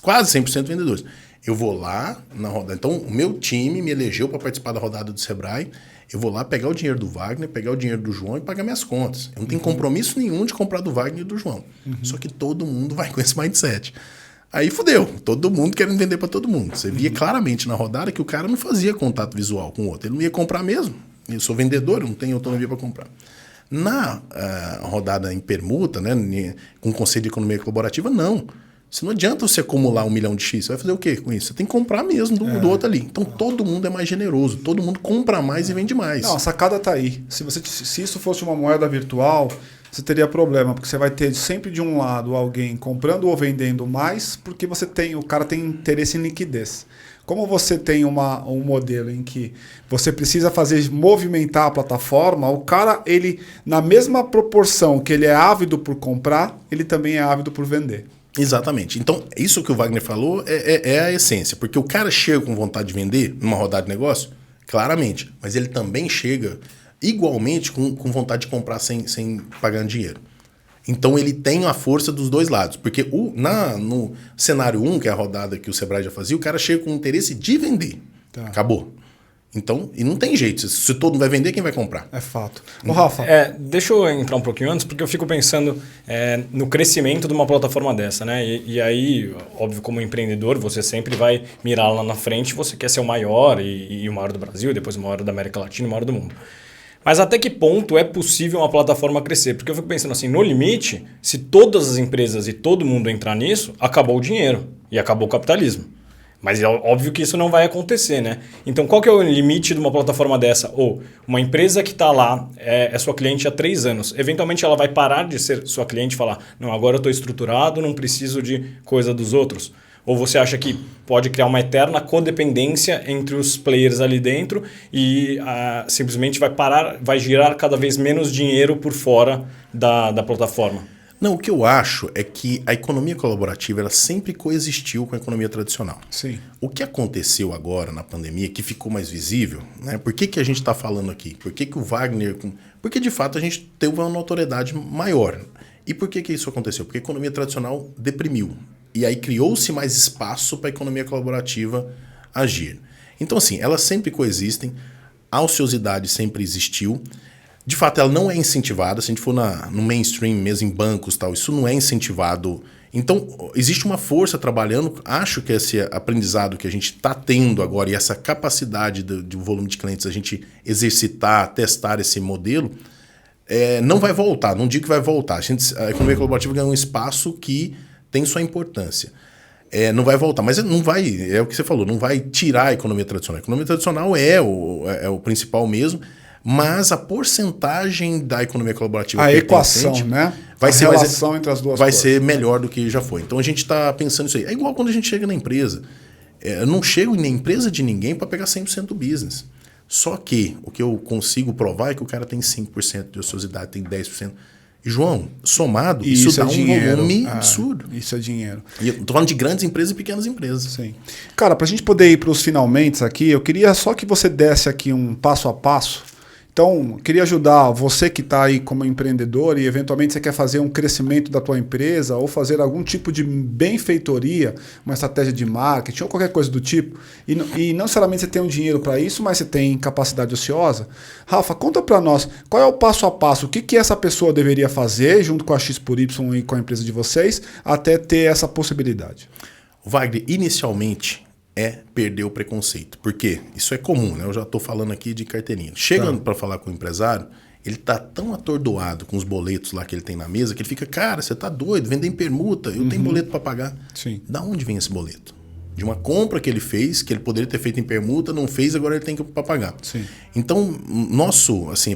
Quase 100% vendedores. Eu vou lá na rodada. Então, o meu time me elegeu para participar da rodada do Sebrae. Eu vou lá pegar o dinheiro do Wagner, pegar o dinheiro do João e pagar minhas contas. Eu não tenho compromisso nenhum de comprar do Wagner e do João. Só que todo mundo vai com esse mindset. Aí fudeu. Todo mundo querendo vender para todo mundo. Você via claramente na rodada que o cara não fazia contato visual com o outro. Ele não ia comprar mesmo. Eu sou vendedor, eu não tenho autonomia para comprar. Na rodada em permuta, né, com conselho de economia colaborativa, não. Você não adianta você acumular 1 milhão de X. Você vai fazer o quê com isso? Você tem que comprar mesmo do outro ali. Então todo mundo é mais generoso. Todo mundo compra mais e vende mais. Não, a sacada está aí. Se isso fosse uma moeda virtual, você teria problema. Porque você vai ter sempre de um lado alguém comprando ou vendendo mais, porque o cara tem interesse em liquidez. Como você tem um modelo em que você precisa movimentar a plataforma, o cara, ele na mesma proporção que ele é ávido por comprar, ele também é ávido por vender. Exatamente. Então, isso que o Wagner falou é a essência. Porque o cara chega com vontade de vender numa rodada de negócio, claramente. Mas ele também chega igualmente com vontade de comprar sem pagar dinheiro. Então ele tem a força dos dois lados. Porque no cenário 1, que é a rodada que o Sebrae já fazia, o cara chega com o interesse de vender. Acabou. Então, e não tem jeito. Se todo mundo vai vender, quem vai comprar? É fato. Ô, Rafa. Deixa eu entrar um pouquinho antes, porque eu fico pensando no crescimento de uma plataforma dessa, né? E aí, óbvio, como empreendedor, você sempre vai mirar lá na frente, você quer ser o maior, e o maior do Brasil, depois o maior da América Latina, o maior do mundo. Mas até que ponto é possível uma plataforma crescer? Porque eu fico pensando assim, no limite, se todas as empresas e todo mundo entrar nisso, acabou o dinheiro e acabou o capitalismo. Mas é óbvio que isso não vai acontecer, né? Então, qual que é o limite de uma plataforma dessa? Ou uma empresa que está lá, é sua cliente há 3 anos. Eventualmente, ela vai parar de ser sua cliente e falar, não, agora eu estou estruturado, não preciso de coisa dos outros. Ou você acha que pode criar uma eterna codependência entre os players ali dentro e simplesmente vai girar cada vez menos dinheiro por fora da plataforma? Não, o que eu acho é que a economia colaborativa ela sempre coexistiu com a economia tradicional. Sim. O que aconteceu agora na pandemia, que ficou mais visível, né? Por que a gente está falando aqui? Por que o Wagner... Porque, de fato, a gente teve uma notoriedade maior. E por que isso aconteceu? Porque a economia tradicional deprimiu. E aí criou-se mais espaço para a economia colaborativa agir. Então, assim, elas sempre coexistem, a ociosidade sempre existiu. De fato, ela não é incentivada. Se a gente for no mainstream, mesmo em bancos e tal, isso não é incentivado. Então, existe uma força trabalhando. Acho que esse aprendizado que a gente está tendo agora e essa capacidade de volume de clientes, a gente exercitar, testar esse modelo, não vai voltar. Não digo que vai voltar. A economia colaborativa ganhou um espaço que tem sua importância. Não vai voltar, mas não vai, é o que você falou, não vai tirar a economia tradicional. A economia tradicional é o principal mesmo, mas a porcentagem da economia colaborativa... A equação, né? Vai ser, relação entre as duas vai coisas. ser melhor do que já foi. Então a gente está pensando isso aí. É igual quando a gente chega na empresa. Eu não chego na empresa de ninguém para pegar 100% do business. Só que o que eu consigo provar é que o cara tem 5% de ociosidade, tem 10%. E, João, somado, isso dá um volume absurdo. Isso é dinheiro. E eu tô falando de grandes empresas e pequenas empresas. Sim. Cara, para a gente poder ir para os finalmente aqui, eu queria só que você desse aqui um passo a passo. Então, queria ajudar você que está aí como empreendedor e eventualmente você quer fazer um crescimento da tua empresa ou fazer algum tipo de benfeitoria, uma estratégia de marketing ou qualquer coisa do tipo, e não necessariamente você tem um dinheiro para isso, mas você tem capacidade ociosa. Rafa, conta para nós, qual é o passo a passo, o que essa pessoa deveria fazer junto com a X por Y e com a empresa de vocês até ter essa possibilidade? Wagner, inicialmente... perder o preconceito. Por quê? Isso é comum, né? Eu já estou falando aqui de carteirinha. Chegando para falar com o empresário, ele está tão atordoado com os boletos lá que ele tem na mesa que ele fica, cara, você está doido, vender em permuta, eu tenho boleto para pagar. Sim. Da onde vem esse boleto? De uma compra que ele fez, que ele poderia ter feito em permuta, não fez, agora ele tem que pagar. Sim. Então,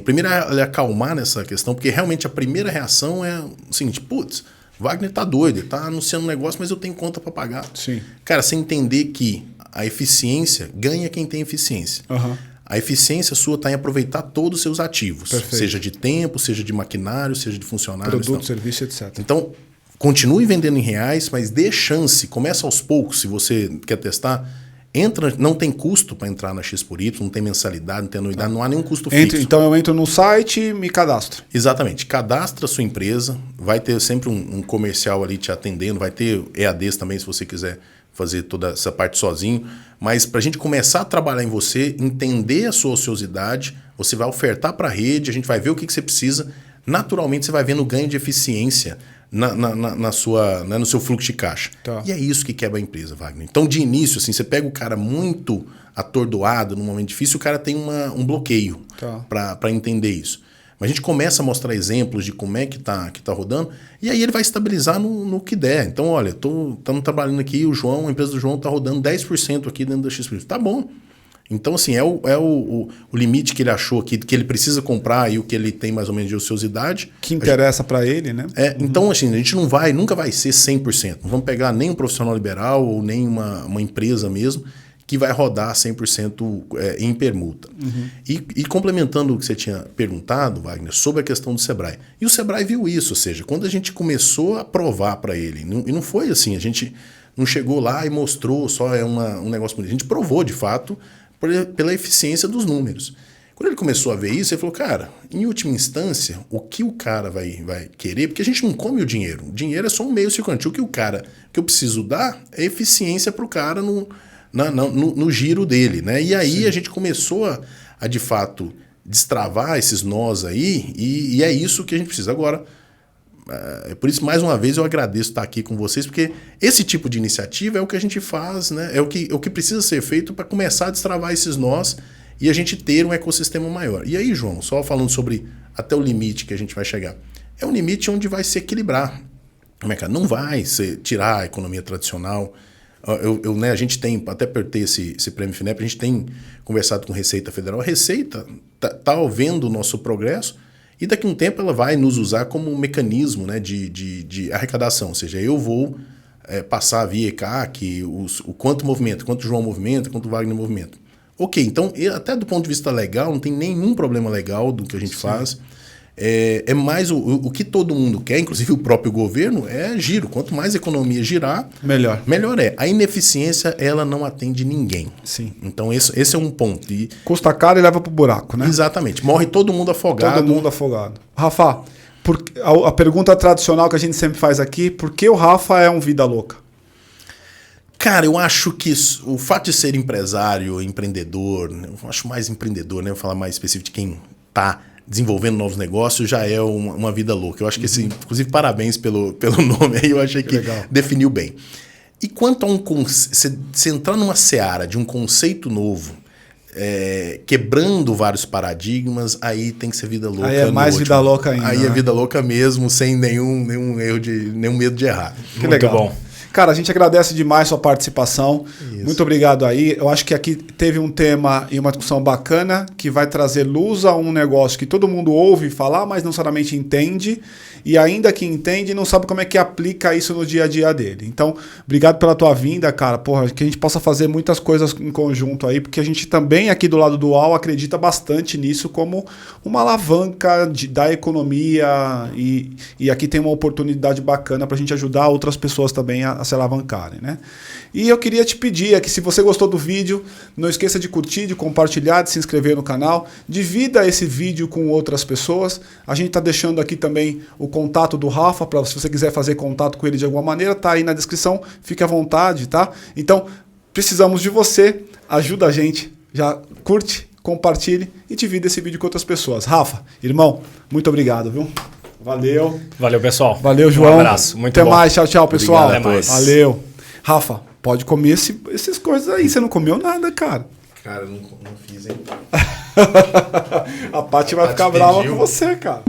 primeiro é acalmar nessa questão, porque realmente a primeira reação é o seguinte, putz, Wagner tá doido, ele tá anunciando um negócio, mas eu tenho conta para pagar. Sim. Cara, você entender que a eficiência ganha quem tem eficiência. Uhum. A eficiência sua está em aproveitar todos os seus ativos. Perfeito. Seja de tempo, seja de maquinário, seja de funcionários. Produto, serviço, etc. Então, continue vendendo em reais, mas dê chance, começa aos poucos, se você quer testar. Entra, não tem custo para entrar na X por Y, não tem mensalidade, não tem anuidade, não há nenhum custo fixo. Então eu entro no site e me cadastro. Exatamente. Cadastra a sua empresa, vai ter sempre um comercial ali te atendendo, vai ter EADs também se você quiser fazer toda essa parte sozinho. Mas para a gente começar a trabalhar em você, entender a sua ociosidade, você vai ofertar para a rede, a gente vai ver o que você precisa. Naturalmente você vai vendo o ganho de eficiência no seu fluxo de caixa. Tá. E é isso que quebra a empresa, Wagner. Então, de início, assim, você pega o cara muito atordoado, num momento difícil, o cara tem um bloqueio para entender isso. Mas a gente começa a mostrar exemplos de como é que tá rodando, e aí ele vai estabilizar no que der. Então, olha, estamos trabalhando aqui, a empresa do João está rodando 10% aqui dentro da XP. Tá bom. Então, assim, é o limite que ele achou aqui, que ele precisa comprar e o que ele tem mais ou menos de ociosidade. Que interessa para ele, né? Então, assim, a gente nunca vai ser 100%. Não vamos pegar nem um profissional liberal ou nem uma empresa mesmo que vai rodar 100% em permuta. Uhum. E complementando o que você tinha perguntado, Wagner, sobre a questão do Sebrae. E o Sebrae viu isso, ou seja, quando a gente começou a provar para ele, e não foi assim, a gente não chegou lá e mostrou só um negócio bonito. A gente provou, de fato, pela eficiência dos números. Quando ele começou a ver isso, ele falou, cara, em última instância, o que o cara vai querer, porque a gente não come o dinheiro é só um meio circulante. O que eu preciso dar é eficiência para o cara no giro dele, né? E aí a gente começou a de fato destravar esses nós aí, e é isso que a gente precisa. Agora, por isso, mais uma vez, eu agradeço estar aqui com vocês, porque esse tipo de iniciativa é o que a gente faz, né? É o que precisa ser feito para começar a destravar esses nós e a gente ter um ecossistema maior. E aí, João, só falando sobre até o limite que a gente vai chegar. É um limite onde vai se equilibrar. Não vai tirar a economia tradicional. A gente tem, até por ter esse prêmio FINEP, a gente tem conversado com a Receita Federal. A Receita está vendo o nosso progresso e daqui a um tempo ela vai nos usar como um mecanismo, né, de arrecadação. Ou seja, eu vou passar via ECAC o quanto movimento, quanto o João movimenta, quanto o Wagner movimenta. Ok, então até do ponto de vista legal, não tem nenhum problema legal do que a gente faz. É mais o que todo mundo quer, inclusive o próprio governo, é giro. Quanto mais a economia girar, melhor é. A ineficiência, ela não atende ninguém. Sim. Então esse é um ponto. E custa caro e leva pro buraco, né? exatamente. Morre todo mundo afogado. Todo mundo afogado. Rafa, a pergunta tradicional que a gente sempre faz aqui, por que o Rafa é um vida louca? Cara, eu acho que o fato de ser empresário, empreendedor, eu acho mais empreendedor, né? Eu vou falar mais específico de quem tá desenvolvendo novos negócios, já é uma vida louca. Eu acho que, inclusive, parabéns pelo nome aí, eu achei que legal. Definiu bem. E quanto a se entrar numa seara de um conceito novo, quebrando vários paradigmas, aí tem que ser vida louca. Aí é mais vida louca ainda. Aí é vida louca mesmo, sem nenhum medo de errar. Que legal. Muito bom. Cara, a gente agradece demais a sua participação. Isso. Muito obrigado aí. Eu acho que aqui teve um tema e uma discussão bacana que vai trazer luz a um negócio que todo mundo ouve falar, mas não necessariamente entende. E ainda que entende, não sabe como é que aplica isso no dia a dia dele. Então, obrigado pela tua vinda, cara. Porra, que a gente possa fazer muitas coisas em conjunto aí, porque a gente também aqui do lado do UAU acredita bastante nisso como uma alavanca da economia e aqui tem uma oportunidade bacana para a gente ajudar outras pessoas também a se alavancarem, né? E eu queria te pedir que se você gostou do vídeo, não esqueça de curtir, de compartilhar, de se inscrever no canal, divida esse vídeo com outras pessoas. A gente está deixando aqui também o contato do Rafa, para se você quiser fazer contato com ele de alguma maneira, tá aí na descrição, fique à vontade, tá? Então, precisamos de você, ajuda a gente, já curte, compartilhe e divida esse vídeo com outras pessoas. Rafa, irmão, muito obrigado, viu? Valeu. Valeu, pessoal. Valeu, João. Um abraço. Muito Até bom. mais. Tchau, tchau, pessoal. Obrigado, até mais. Valeu. Rafa, pode comer essas coisas aí. Você não comeu nada, cara. Cara, não fiz, hein? A Paty vai ficar brava com você, cara.